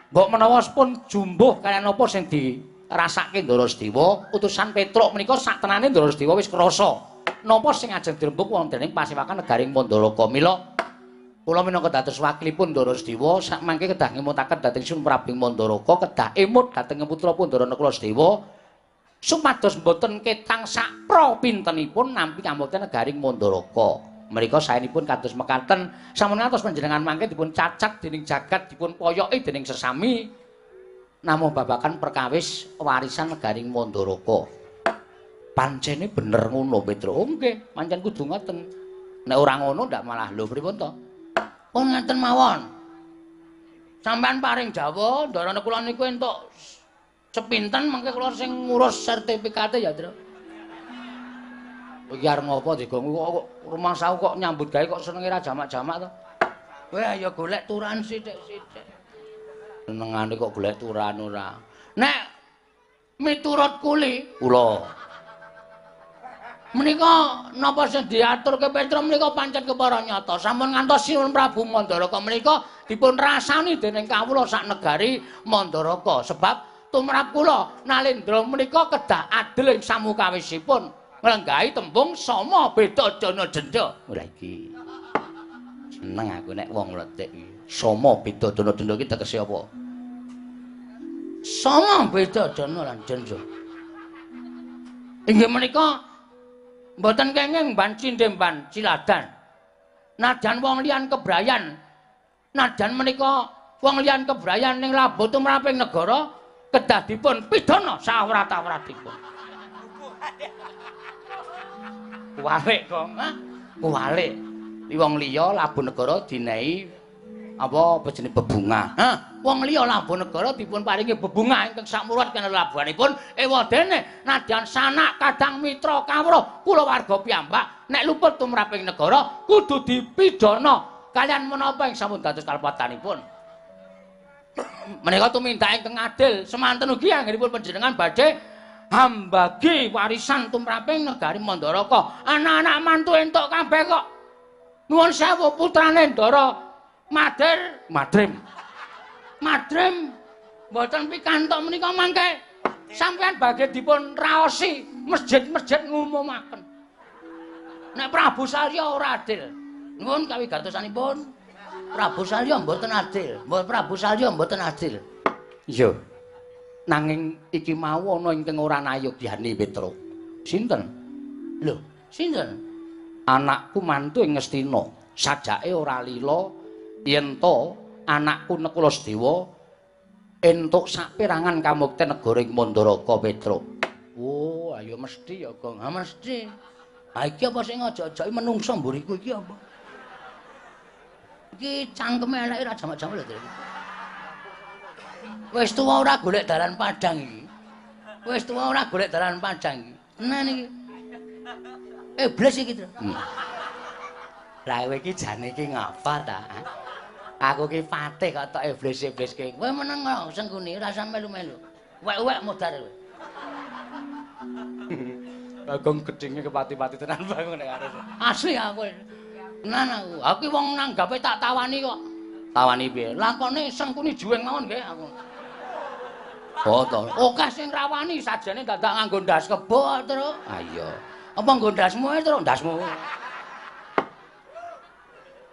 Mbok menawa pun jumbuh kaliyan apa sing dirasake Ndara Sedewa, utusan Petruk menika sak tenane Ndara Sedewa wis krasa napa sing ajeng dirembug wonten ing pasewakan negaring Mandaraka. Mila kula minangka dados wakilipun Ndara Sedewa sak mangke kedah ngemutaken dhateng Sinuwun Prabu Mandaraka kedah emut dhateng putra Ndara Nekula Sedewa supados boten ketang sapra pintenipun nampi kamboten negaring Mandaraka. Mrika saenipun kados mekaten sampun ngantos panjenengan mangke dipun cacat dening jagat dipun poyoki dening sesami namung babakan perkawis warisan negaring Mandaraka. Pancene bener ngono Petruk. Oh nggih, pancen kudu ngoten. Nek ora ngono ndak malah lho pripun to? Pun ngeten mawon. Sampeyan paring dawuh, ndarane kula niku entuk sepinten mengke kula sing ngurus sertifikate ya, Tru. Iki arep ngopo digonggu kok rumah sawu kok nyambut gawe kok senenge ra jamak-jamak to. Kowe ya golek turan sithik-sithik. Senengane kok golek turan ora. Nek miturut kula menika napa sing diaturke Petra menika pancen kepara nyata. Sampun ngantos Sinuwun Prabu Mandaraka menika dipun rasani dening kawula sak negari Mandaraka sebab tumrap kula Nalendra menika kedah adil ing samukawisipun nglenggahi tembung sama beda dana denda. Ora iki. Seneng aku nek wong letik iki. Sama beda dana denda iki tegese apa? Sama beda dana lan denda. Inggih menika mboten kenging mban cindemban ciladan. Najan wong liyan kebrayan. Najan menika wong liyan kebrayan ning labuh tumraping negara kedah dipun pidana sawrat-awratipun. Kuwalik kok. Kuwalik. Wong liya labuh negara dinehi apa jenenge bebungah. Wong liya labuh negara dipun paringi bebungah ingkang sakmurat kene labuhanipun ewadene nadyan sanak kadang mitra kawruh kula warga piyambak nek luput tumraping negara kudu dipidana kalian menapa ing sampun dados kalepatanipun. Menika tumindak ingkang adil semanten ugi anggenipun panjenengan badhe hambagi warisan tumraping negari Mandaraka. Anak-anak mantu entuk kabeh kok. Nuwun sewu putrane Ndara Madrim mboten pikantuk menika mangke sampeyan badhe dipun raosi masjid-masjid ngumumaken. Nek Prabu Salya ora adil. Nuwun kawigatosipun. Prabu Salya mboten adil. Prabu Salya mboten adil. Iya. Nanging iki mau ana ingkang ora nayogyani Petruk. Sinten? Lho, sinten? Anakku mantu ing Ngastina. Sajake ora lila yen to anakku Nekulasdewa entuk saperangan kamukten negara ing Mandaraka Petruk. Oh, ayo mesti ya, Gong. Ha mesti. Ha iki apa sing aja-ajake menungso mburiku iki apa? Iki cangkeme eleke ra jamak-jamak lho, Tru. Wis tuwa ora golek dalan padang iki. Wis tuwa ora golek dalan padang iki. Tenan iki. Iblis iki, Tru. Lah kowe iki jane iki ngapa ta? Aku ki patih kok tok iblis-iblis ki. Kowe meneng kok sengkuni ora sampe melu-melu. Wek-wek modar kowe. Bagong gedhinge kepati-pati tenan bangun nek arep. Asli aku. Tenan aku. Aku ki wong nanggape tak tawani kok. Tawani piye? Lakone sengkuni juweng mawon nggih aku. Oh to. Akeh sing rawani sajane dadak nganggo ndas kebo, Tru. Ah iya. Apa nggo ndasmu ae, Tru? Ndasmu.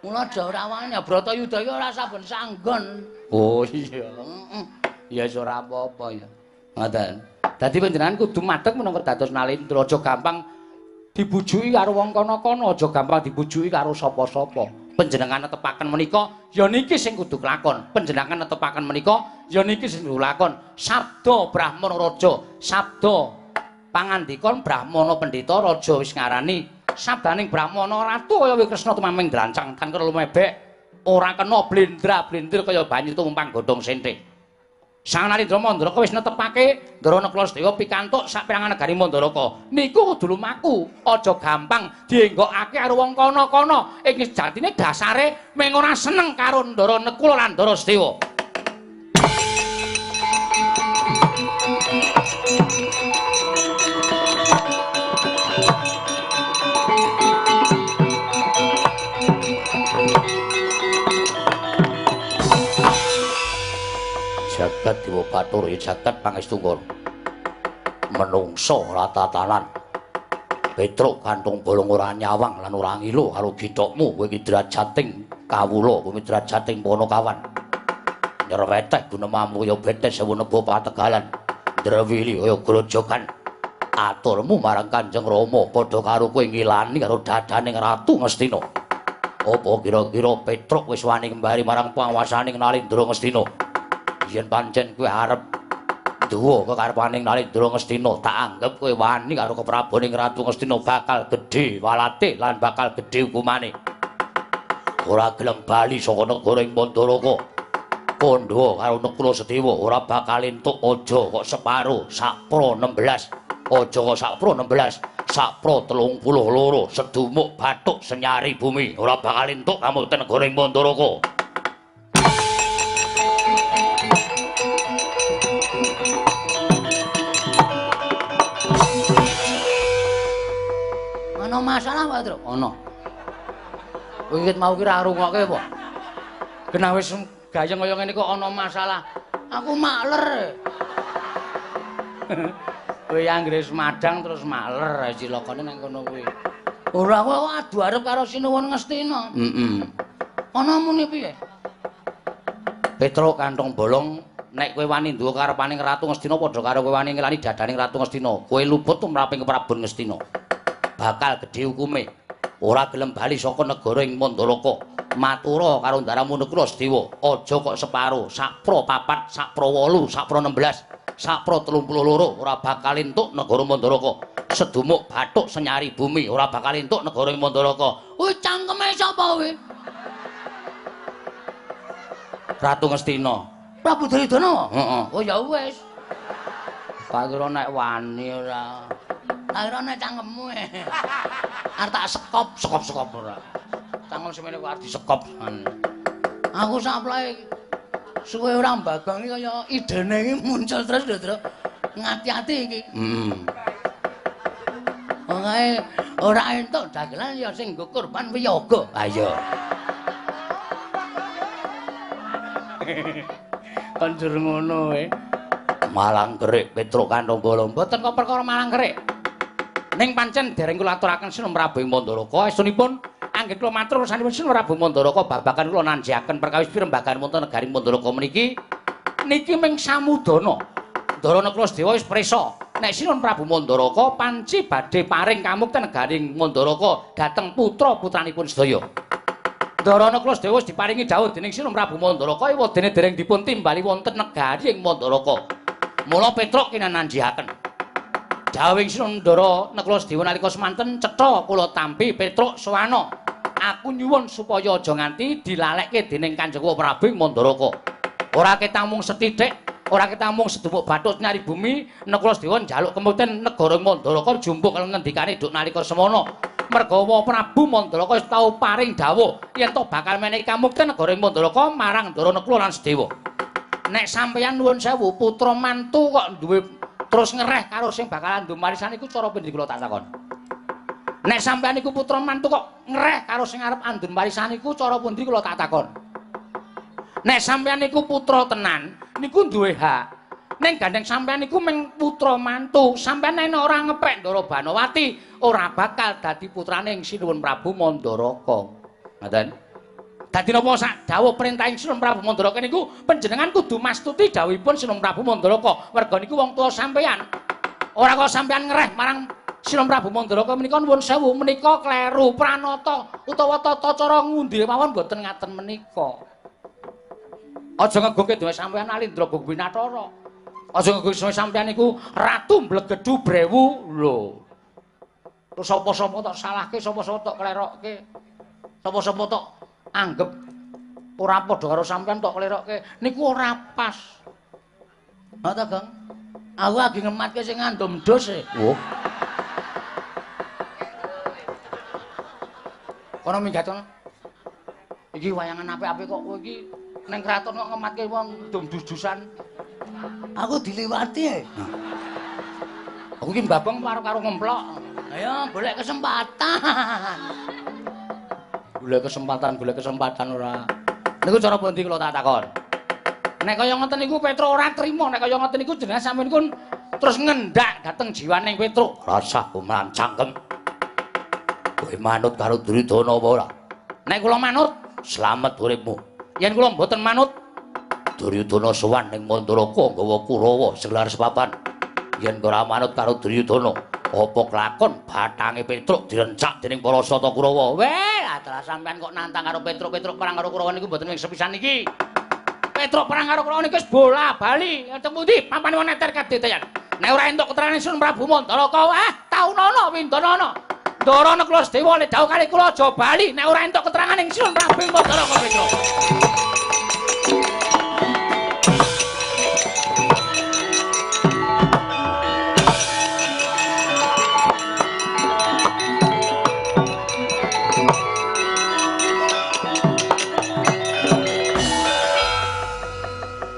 Mula aja ora wani, Bratayuda ora saben sanggon. Oh iya. Ya wis ora apa-apa ya. Ngoten. Dadi panjenengan kudu madheg menapa dados Nalendra aja gampang dibujuki karo wong kana-kana, aja gampang dibujuki karo sapa-sapa. Panjenengan netepaken menika ya niki sing kudu kelakon. Panjenengan netepaken menika ya niki sing kudu kelakon. Sabda Brahmana Raja, sabda pangandikon Brahmana Pendeta Raja wis ngarani sabdaning Brahmana Ratu kaya Kresna tumaming drancang kan karo lumebek ora kena blendra-blendir kaya banyu tumpang godhong senthik. Sang Nalendra Mandaraka wis netepake Ndara Nekulasdewa pikantuk saperangan negari Mandaraka. Niku kudu lumaku, aja gampang dienggokake karo wong kana-kana. Ing sejatine dasare mung ora seneng karo Ndara Nekula lan Ndara Sedewa. Jagat Dewa Bathara jagat pangestunggal menungso ratatanan Petruk kantung bolong ora nyawang lan ora ngilu karo githokmu kowe iki drajating kawula kowe drajating Panakawan nyerweteh gunemamu ya betes sewu nebo pategalan ndrawili kaya grojogan aturmu marang Kanjeng Rama padha karo kowe ngilani karo dadaning Ratu Ngastina. Apa kira-kira Petruk wis wani kembali marang panguwasaning Nalendra Ngastina? Yen pancen kowe arep duwa kekarepaning Nalendra Ngastina, tak anggap kowe wani karo keprabaning Ratu Ngastina bakal gedhe walate lan bakal gedhe hukumane. ora gelem bali saka negara ing Mandaraka. Kandha karo Nekula Sedewa ora bakal entuk aja kok separo sakpro 16. Aja kok sakpro 16, sakpro 32 sedumuk bathuk senyari bumi ora bakal entuk kamukten negara ing Mandaraka. Ana masalah, Pak Tru? Ana. Kowe iki mau kira rungokke apa? Genah wis gayeng kaya ngene kok ana masalah. Aku makler. Kowe anggere madang terus makler cilokane nang kono kuwi. Ora kowe adu arep karo Sinuwun Ngastina. Ana muni piye? Petruk kantong bolong nek kowe wani nduwa karepaning Ratu Ngastina padha karo kowe wani ngelani dadaning Ratu Ngastina. Kowe luput tumraping Prabu Ngastina. Bakal gedhe hukume. Ora gelem bali saka negara ing Mandaraka. Matura karo Ndaramu Nekula Sedewa, aja kok separo, sakpro 4, sakpro 8, sakpro 16, sakpro 32 ora bakal entuk negara Mandaraka. Sedumuk bathuk senyari bumi ora bakal entuk negara ing Mandaraka. Kuwi cangkeme sapa kuwi? Ratu Ngastina. Prabu Duryudana? Heeh. Oh ya wis. Tak kira nek wani ora. Tak kira nek cangkemmu. Arep tak sekop ora. Cangkem semene kok arep disekop. Aku saplae suwe ora mbagong iki kaya idene iki muncul terus lho, Tru. Ngati-ati iki. Pokoke ora entuk dagelan ya sing nggo kurban wiyaga. Ha iya. Kanjur ngono wae. Malang kerik Petruk kantong bolong. Mboten kok perkara malang kerik. Ning pancen dereng kula aturaken Sinuwun Prabu ing Mandaraka, estunipun anggen kula matur rasanipun Sinuwun Prabu Mandaraka babagan kula nanjiaken perkawis pirembagan wonten negari Mandaraka meniki niki ming samudana. Ndara Nekula Sedewa wis prisa nek Sinuwun Prabu Mandaraka panci badhe paring kamukten negari Mandaraka dhateng putra-putranipun sedaya. Ndara Nekula Sedewa wis diparingi dawuh dening Sinuwun Prabu Mandaraka wedene dereng dipun timbali wonten negari ing Mandaraka. Mula Petruk kinananjiaken dawing Sinuwun Ndara Nekula Sedewa nalika semanten cetha kula tampi Petruk Sawana. Aku nyuwun supaya aja nganti dilalekke dening Kanjeng Prabu ing Mandaraka. Ora ketamung sethithik, ora ketamung sedumuk bathuk nyari bumi, Nekula Sedewa njaluk kemuten negara Mandaraka jumpuk karo ngendikane duk nalika semono. Merga Prabu Mandaraka wis tau paring dawuh yen to bakal menehi kamukten negara Mandaraka marang Ndara Nekula lan Sedewa. Nek sampeyan nuwun sewu putra mantu kok duwe terus ngereh karo sing bakalan ndumarisan iku cara pundi kula tak takon. Nek sampeyan iku putra mantu kok ngereh karo sing arep andun warisan iku cara pundi kula tak takon. Nek sampeyan iku putra tenan niku duwe hak. Ning gandeng sampeyan iku mung putra mantu, sampeyan nek ora ngepek Ndara Banawati ora bakal dadi putrane Sinuwun Prabu Mandaraka. Ngoten. Dadi napa sak dawuh perintahing Sinuwun Prabu Mandaraka niku panjenengan kudu mastuti dawuhipun Sinuwun Prabu Mandaraka. Merga niku wong tuwa sampeyan. Ora kok sampeyan ngereh marang Sinuwun Prabu Mandaraka menika nuwun sewu menika kleru pranata utawa tata cara ngundi mawon mboten ngaten menika. Aja ngegoke dhewe sampeyan Alindra Winatara. Aja ngegoke sampeyan iku ratu mblegedu brewu lho. Terus sapa-sapa tok salahke, sapa-sapa tok klerokke. Sapa-sapa tok anggap ora padha karo sampeyan tok klerokke niku ora pas. Ha ta, Gang? Aku lagi ngematke sing ngandum dos e. Oh. Kono minggat kono. Iki wayangan apik-apik kok kowe iki ning kraton kok ngematke wong ndum dus-dusan. Aku diliwati e. Aku iki mbabang karo ngemplok. Ayo golek kesempatan. Golek kesempatan ora. Niku cara pundi kula tak takon. Nek kaya ngoten niku Petruk ora trima, nek kaya ngoten niku jenengan sampeyan kun terus ngendak dhateng jiwaning Petruk. Rasah kumlan cangkem. Kowe manut karo Duryudana apa ora? Nek kula manut, Slamet uripmu. yen kula mboten manut, Duryudana sowan ning Mandaraka nggawa Kurawa segelar sepapan. Yen ora manut karo Duryudana, apa kelakon batange Petruk direncak dening para sata Kurawa. weh, adalah sampeyan kok nantang karo Petruk perang karo Kurawa niku mboten wing sepisan iki. Petruk perang karo Kurawa niku wis bola bali. Teng pundi papan wong neter kadeteyan. Nek ora entuk keterangane Sinuwun Prabu Mandaraka, taunono windanana. Ndara Nekula Sedewa le dawuh kali kula aja bali nek ora entuk keterangan ing Sinuwun Prabu Mandaraka Petra.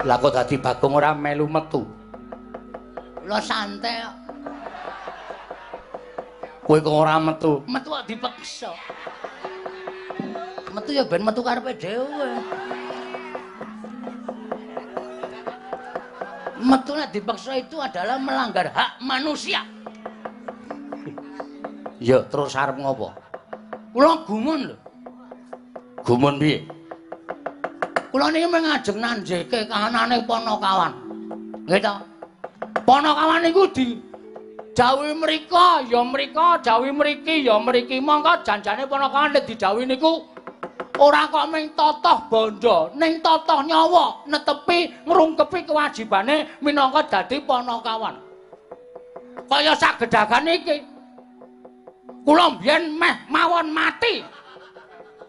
Lah kok dadi Bagong ora melu metu? Lho santai kok. Kowe kok ora metu? Metu kok dipeksa. Metu ya ben metu karepe dhewe. Metu nek dipeksa itu adalah melanggar hak manusia. Ya, terus arep ngopo? Kula gumun lho. Gumun piye? Kula niki mengajeng nanjeke kahanane Panakawan. Nggih ta? Panakawan niku dijawuhi mrika, ya mrika, jawuhi mriki, ya mriki. Monggo janjane Panakawan nek dijawuhi niku ora kok ming totoh bondo, ning totoh nyawa, netepi ngrungkepi kewajibane minangka dadi Panakawan. Kaya sagedagan iki. Kula mbiyen meh mawon mati.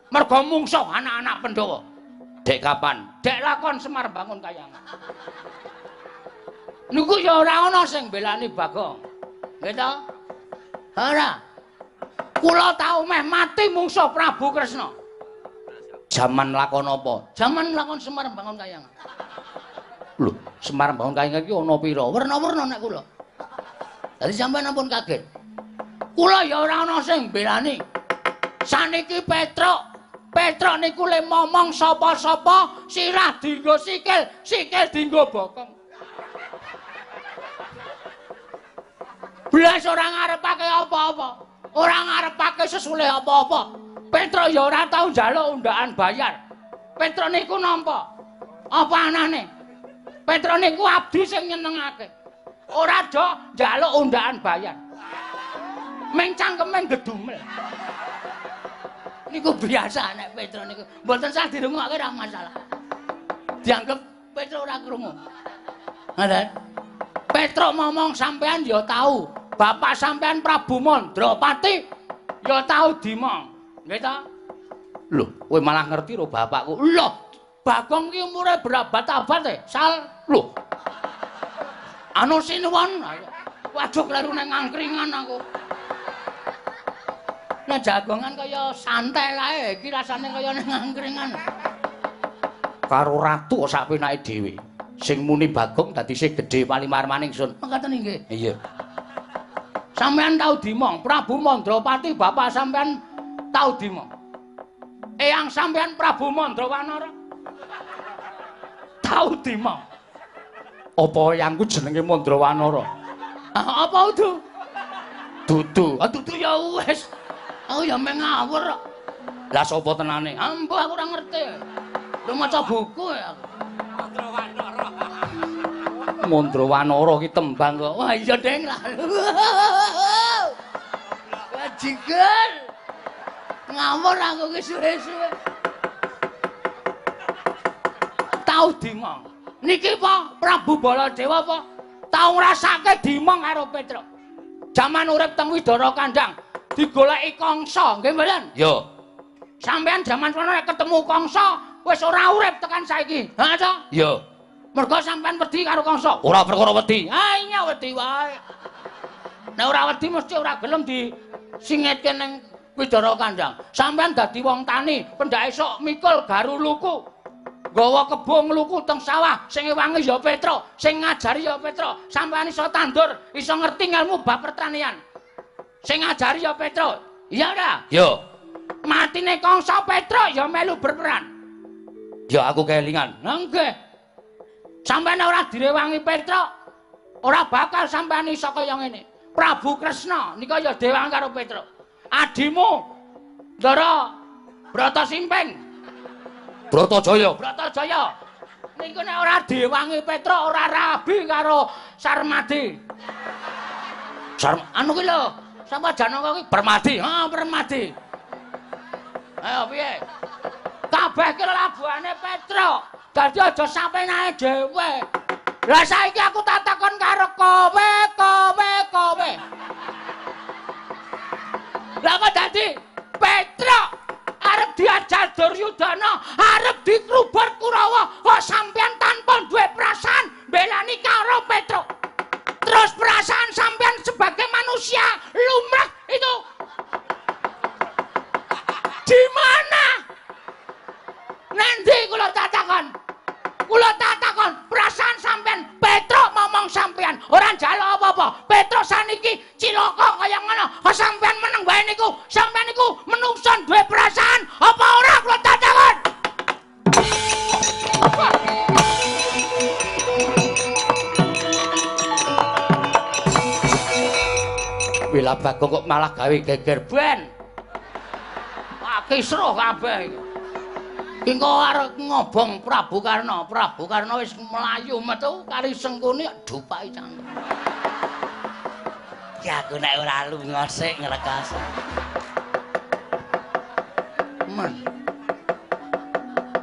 Merga mungsuh anak-anak Pandhawa. Dek kapan? Dek lakon Semar Bangun Kayangan. Niku ya ora ana sing belani Bagong. Nggih ta? Ora. Kula tau meh mati mungsuh Prabu Kresna. Jaman lakon apa? Jaman lakon Semar Bangun Kayangan. Lho, Semar Bangun Kayangan iki ana pira? Werna-werna nek kula. Dadi sampeyan ampun kaget. Kula ya ora ana sing belani. Saniki Petruk niku le momong sapa-sapa sirah dienggo sikil, sikil dienggo bokong. Blas ora ngarepake apa-apa. Ora ngarepake sesule apa-apa. Petruk ya ora tau njaluk undakan bayar. Petruk niku nampa? Apa anane? Petruk niku abdi sing nyenengake. Ora do njaluk undakan bayar. Ming cangkeme gedumel. Niku biasa nek Petruk niku. Mboten sah dirungokke ora masalah. Dianggep Petruk ora krungu. Ngoten. Petruk ngomong sampean ya tahu. Bapak sampean Prabu Mandrapati ya tahu dimong. Nggih ta? Lho, kowe malah ngerti ro bapakku. Lho, Bagong ki umure berabad-abad Sal. Lho. Anu Sinuwun. Waduh kleru nang angkringan aku. Nah jagongan kaya santai kae, iki rasane kaya ning angkringan. Karo ratu sak penake dhewe. Sing muni Bagong dadi sing gedhe palimarmaning sun. Mengkaten nggih. Iya. Sampeyan tau dimong, Prabu Mandrapati bapak sampeyan tau dimong. Eyang sampeyan Prabu Mandrawanara tau dimong. Apa eyangku jenenge Mandrawanara? Apa udu? Dudu. Dudu ya wis. Aku ya meh ngawur kok. Lah sapa tenane? Ambuh aku ora ngerti. Lu maca buku ya. Mandrawanara ki tembang kok. Wah iya Deng lah. Bajingan. Ngawur aku ki suwe-suwe. Tau dimong. Niki apa? Prabu Baladewa apa? Tau ngrasake dimong karo Petruk. Jaman urip teng Widara Kandhang. Digoleki Kangsa, nggih mboten? Yo. Sampeyan jaman kono nek ketemu Kangsa wis ora urip tekan saiki. Ha to? Yo. Mergo sampeyan wedi karo Kangsa. Ora perkara wedi. Ha iya wedi wae. Nek ora wedi mesti ora gelem disingitke ning Widara Kandhang. Sampeyan dadi wong tani, pendak esuk mikul garu luku. Nggawa kebo ngluku teng sawah, sing ewangi ya Petruk, sing ngajari ya Petruk. Sampeyan iso tandur, iso ngerti ilmu bab pertanian. Sing ngajari ya Petruk. Iya ora? Yo. Matine Kangsa Petruk ya melu berperan. Ya aku kelingan. Nggih. Sampeyan ora direwangi Petruk, ora bakal sampeyan iso kaya ngene. Prabu Kresna nika ya dewang karo Petruk. Adimu Ndara Bratasimping. Bratajaya. Bratajaya. Niku nek ora diwangi Petruk ora rabi karo Sarmadi. Anu ki lho, sapa Janaka ki? Permadi. Ha, Permadi. Ayo piye? Kabeh ki labuhane Petruk. Dadi aja sapenake dhewe. Lah saiki aku tak takon karo kowe. Lah kok dadi Petruk arep diajar Duryudana, arep dikrubar Kurawa, kok sampean tanpa duwe perasaan belani karo Petruk. Terus perasaan sampean sebagai manusia lumrah itu di mana? Nanti kula takon perasaan sampean Petruk momong sampean ora njaluk apa-apa. Petruk saniki cilaka kaya ngono. Kok sampean meneng wae niku? Sampean niku menungso duwe perasaan apa ora kula takon? Wila Bagong kok malah gawe geger ben. Wah kisruh kabeh iki. Engko arep ngobong Prabu Karna. Prabu Karna wis mlayu metu kari sengkune dupake cang. Ya aku nek ora lunga sik ngrekas. Men.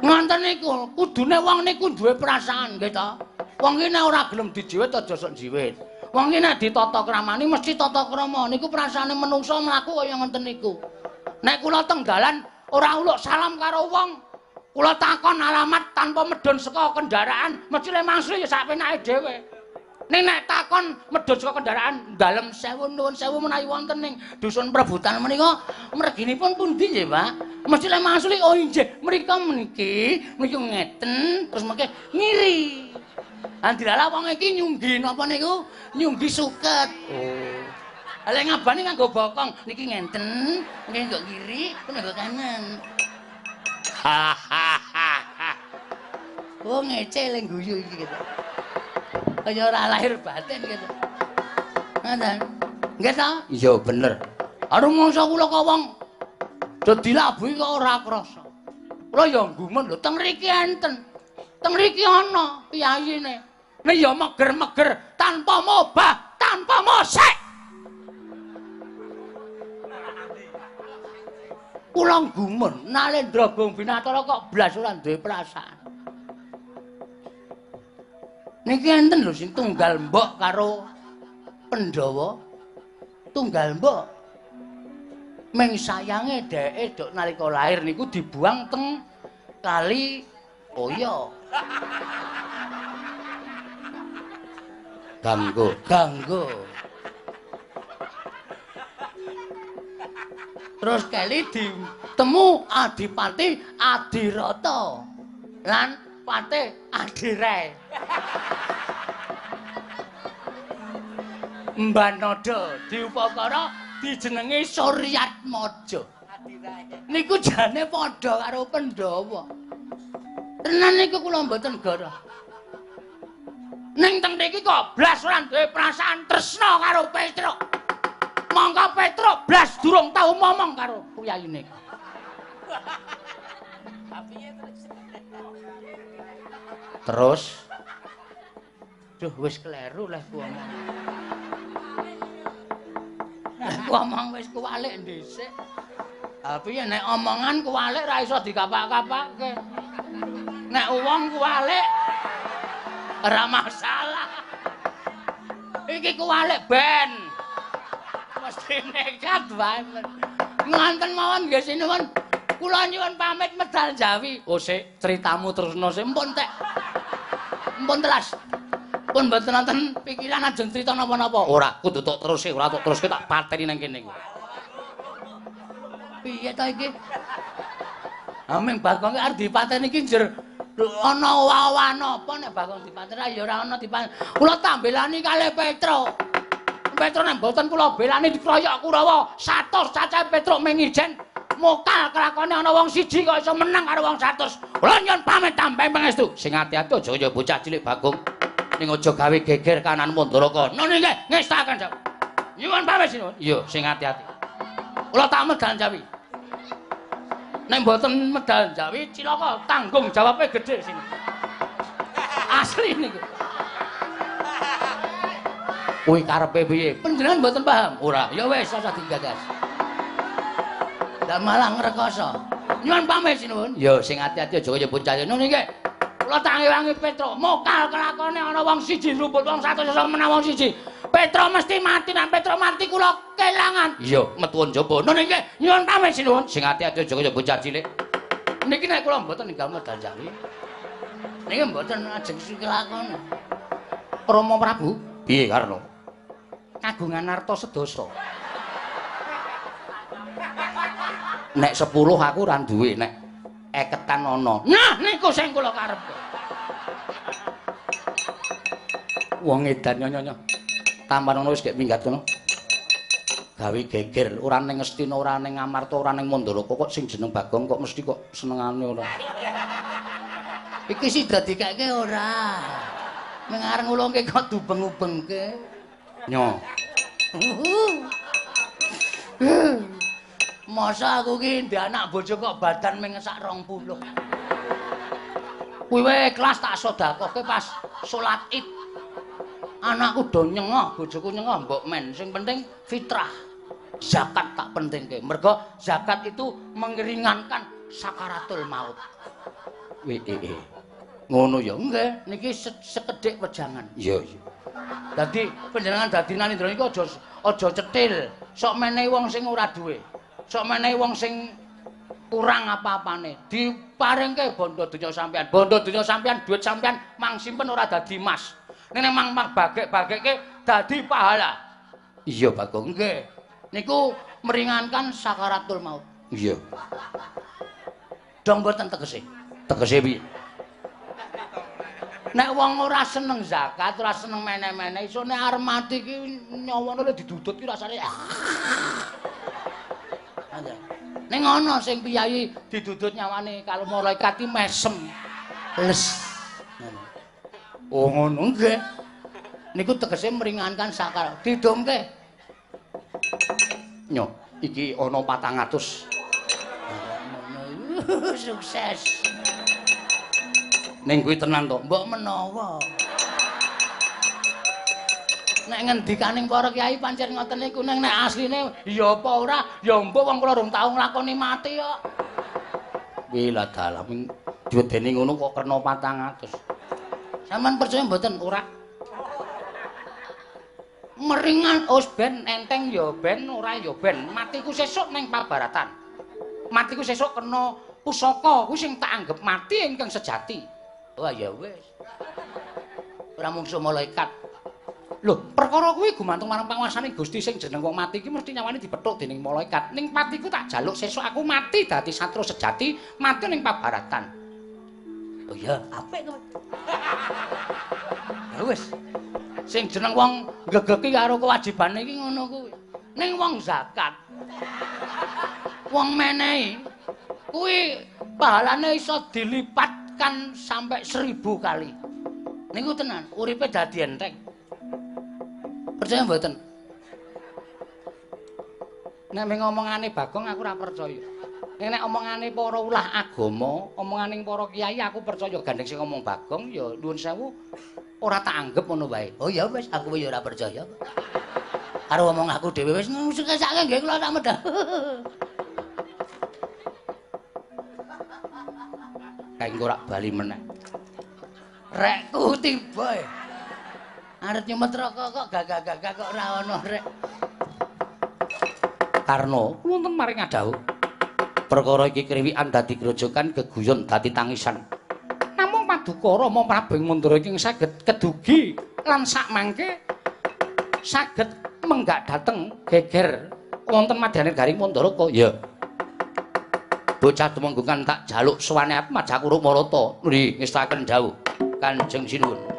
Ngoten niku, kudune wong niku duwe perasaan nggih ta. Wong iki nek ora gelem dijiwit aja sok jiwit. Wong iki nek ditata kramani mesti tata krama. Niku perasaane menungsa mlaku kaya ngoten niku. Nek kula teng dalan ora uluk salam karo wong, kula takon alamat tanpa medhun saka kendaraan, mesti le mangsuli ya sapenake dhewe. Ning nek takon medhun saka kendaraan, dalem sewu nuwun sewu menawi wonten ning dusun Prebutan menika, mreginipun pundi nggih, Pak? Mesti le mangsuli oh nggih, mrika meniki ngeten, terus mengke ngiri. Andilalah wong iki nyunggi napa niku? Nyunggi suket. Oh. Lah ngabane nganggo bokong, niki ngenten, niki nggo kiri, nggo kanan. Oh ngece le guyu iki gitu. Kaya ora lahir batin gitu. Ngoten. Nggih ta? Iya bener. Aru mangsa kula kok wong dadi labuhi kok ora krasa. Kula ya gumun lho teng mriki enten. Teng mriki ana piyayine. Nek ya meger-meger tanpa mobah, tanpa mosek. Kula gumun Nalendra Gong Binatara kok blas ora duwe perasaan. Niki enten lho sing tunggal mbok karo Pandhawa. Tunggal mbok. Ming sayange dheke dok nalika lahir niku dibuang teng Kali Oya. Ganggo. Terus kali ditemu Adipati Adirata lan Patih Adirai. Mbah Nada diupakara dijenengi Suryatmaja. Niku jane padha karo Pandhawa. Tenan niku kula mboten garah. Ning teng mriki kok blas ora duwe perasaan tresna karo Petruk. Mangka Petruk blas durung tau ngomong karo kuyayine. Terus duh wis kleru leh ku omong. Leh ku omong wis kuwalik dhisik. Ha piye nek omongan kuwalik ra iso dikapak-kapakke. Nek wong kuwalik ora masalah. Iki kuwalik ben. Mesti nekat wae. Nganten mawon nggih sinuwun. Kula nyuwun pamit medal Jawi. Oh sik, critamu terusno sik empun tek. Empun telas. Pun mboten nonton pikiran ajeng crita napa-napa. Ora, kudu tok terus ora tok teruske tak pateni nang kene iki. Piye ta iki? Ameng Bagong arep dipateni iki njer ana wawan apa nek Bagong dipateni ya ora ana dipateni. Kula tambelani kalih Petruk. Petruk nek mboten kula belani dikroyok Kurawa. 100 cacahe Petruk ming ijen. Mokal kelakone ana wong siji kok iso menang karo wong 100. Kula nyuwun pamit tambahe pangestu. Sing ati-ati aja kaya bocah cilik Bagong. Ning aja gawe geger kanan Mandaraka. Nune nggih, ngestaken Jawi. Nyuwun pamit sinuwun. Iya, sing ati-ati. Kula tak medal Jawi. Nek mboten medal Jawi cilaka tanggung jawabe gedhe sini. Asli niku. Kuwi karepe piye? Panjenengan mboten paham? Ora, ya wis ora digagas. Lah malah ngrekoso. Nyuwun pamit sinuwun. Ya sing ati-ati aja kaya bocah. Nune nggih. Kula tak ngewangi Petruk, mokal kelakone ana wong siji rumput wong 100 iso menang wong siji. Petra mesti mati, nek Petra mati kula kelangan. Iya, metu njaba. Nun nggih, nyuwun pamit sinuwun. Sing ati-ati aja kaya bocah cilik. Niki nek kula mboten ninggal medal jali. Niki mboten ajeng kelakon. Rama Prabu, piye Karna? Kagungan arta sedasa. Nek 10 aku ora duwe, nek eketan ana. Nah, niku sing kula karepke. Wong edan nyonya. Tampan ngono wis gek minggat ngono. Gawe geger, ora ning Ngastina, ora ning Amarta, ora ning Mandaraka kok sing jeneng Bagong kok mesti kok senengane ora. Iki sih dadi keke ora. Ning areng ulungke kok dubeng-ubengke. Nyo. Masa aku ki ndek anak bojo kok badan ming sak 20. Kuwi wae kelas tak sedekahke pas salat Id. Anakku do nyengoh, bojoku nyengoh mbok men. Sing penting fitrah. Zakat tak pentingke. Mergo zakat itu mengeringankan sakaratul maut. Ngono ya. Nggih, niki sekedhik wejangan. Iya, iya. Dadi panjenengan dadi Nalindra iku aja cetil. Sok menehi wong sing ora duwe. Sok menehi wong sing kurang apa-apane. Diparingke bondo donya sampean. Bondo donya sampean, duit sampean mang simpen ora dadi emas. Nek mang bagek-bagekke dadi pahala. Iya, Bagong. Nggih. Niku meringankan sakaratul maut. Iya. Dong mboten tegese. Tegese piye? Nek wong ora seneng zakat, ora seneng meneh-meneh, iso nek arep mati ki nyawane didudut ki rasane. Ning ana sing piyayi didudut nyawane kalau malaikat ki mesem. Les. Oh ngono nggih. Niku tegese meringankan sakar. Didomke. Nyo, iki ana 400. Sukses. Ning kuwi tenan to? Mbok menawa. Nek ngendikaning para kiai pancen ngoten niku nek asline ya apa ora ya mbok wong kula rung tau nglakoni mati kok. Wila dalam diwedeni ngono kok kena 400. Sampeyan percaya mboten ora? Meringan ben enteng ya ben ora ya ben. Matiku sesuk ning pabaratan. Matiku sesuk kena pusaka kuwi sing tak anggap mati ingkang sejati. Wah ya wis. Ora mungsu malaikat. Lho, perkara kuwi gumantung marang panguwasane Gusti sing jeneng wong mati iki mesti nyawane dipethuk dening malaikat. Ning patiku tak jaluk sesuk aku mati dadi satru sejati, mati ning pabaratan. Oh ya, apik to. Ya wis. Sing jeneng wong gegeki karo kewajibane iki ngono kuwi. Ning wong zakat. Wong menehi kuwi pahalane iso dilipatkan sampai 1000 kali. Niku tenan, uripe dadi enteng. Percaya mboten? Nek ngomongane Bagong aku ora percaya. Nek omongane para ulah agama, omongane para kiai aku percaya. Gandeng sing ngomong Bagong ya nuwun sewu ora tak anggap ngono wae. Oh ya wis, aku ya ora percaya. Karo omong aku dhewe wis sukesake nggih kula tak medal. Kae engko rak bali meneh. Rekku tiba. Arep nyumet rokok kok gagah-gagah kok ora ono rek. Karna wonten maring adhawu. Perkara iki kriwikan dadi grojokan geguyon dadi tangisan. Namung paduka Rama Prabu Mandura iki saged kedugi lan sak mangke saged menggak dateng geger wonten madyaning Garing Mandaraka. Ya. Bocah tumenggungan tak jaluk suwane ati Majakuruk Marata. Nggih, ngestaken dawuh Kanjeng Sinuwun.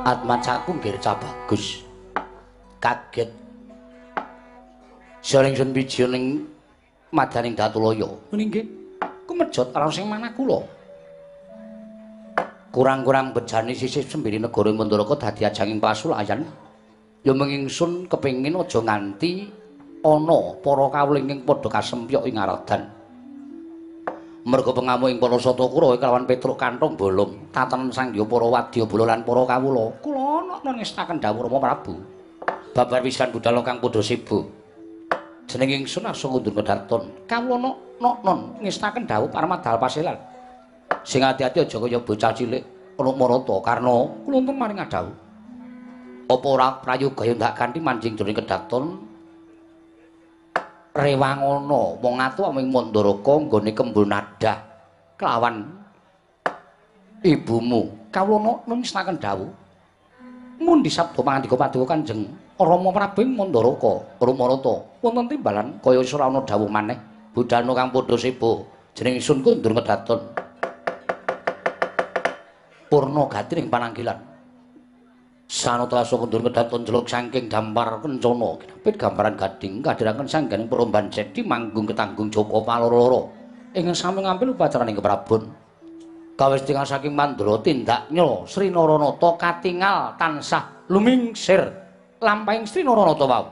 Atmacaku nggerca bagus. Kaget. Saring sun pijio ning madaning Datulaya. Nggih. Kumejot karo sing manah kula. Kurang-kurang bejani sisih sembiri negara Mandaraka dadi ajanging pasulayan. Ya mengingsun kepengin aja nganti ana para kawula ingkang padha kasempyok ing aradan. Merga pengamu ing para Satakura kelawan Petruk Kanthong bolong, tatanen Sangya para wadyabala lan para kawula. Kula ana ngestaken dawuh Rama Prabu. Babar pisan budal kang padha sibu. Jeneng ingsun Arsa Kundur Kedaton. Kawula non ngestaken dawuh Paramadal Paselan. Sing ati-ati aja kaya bocah cilik ana marata karna kula enten maring dawuh. Apa ora prayoga ya ndak kanthi manjing jroning Kedaton rewangono wong atu aming Mandaraka nggone kembul nadah kelawan ibumu. Kawula nuwunaken dawuh. Mundi sabda pangandika paduka Kanjeng Rama Prabu ing Mandaraka, Rumarata. Wonten timbalan kaya ora ana dawuh maneh. Budalna kang padha sibu jeneng Sun Kundur Kedaton. Purna gati ing pananggilan. Sanata Kundur Kedaton jeluk saking dampar kencana kinapit gambaran gading kadhiraken sangganing peromban Cedi manggung ketanggung Joko paloro-loro ing sami ngampil upacaraning keprabon. Kawis tinggal saking Mandra tindak nyala Sri Naranata katingal tansah lumingsir lampahing Sri Naranata wau.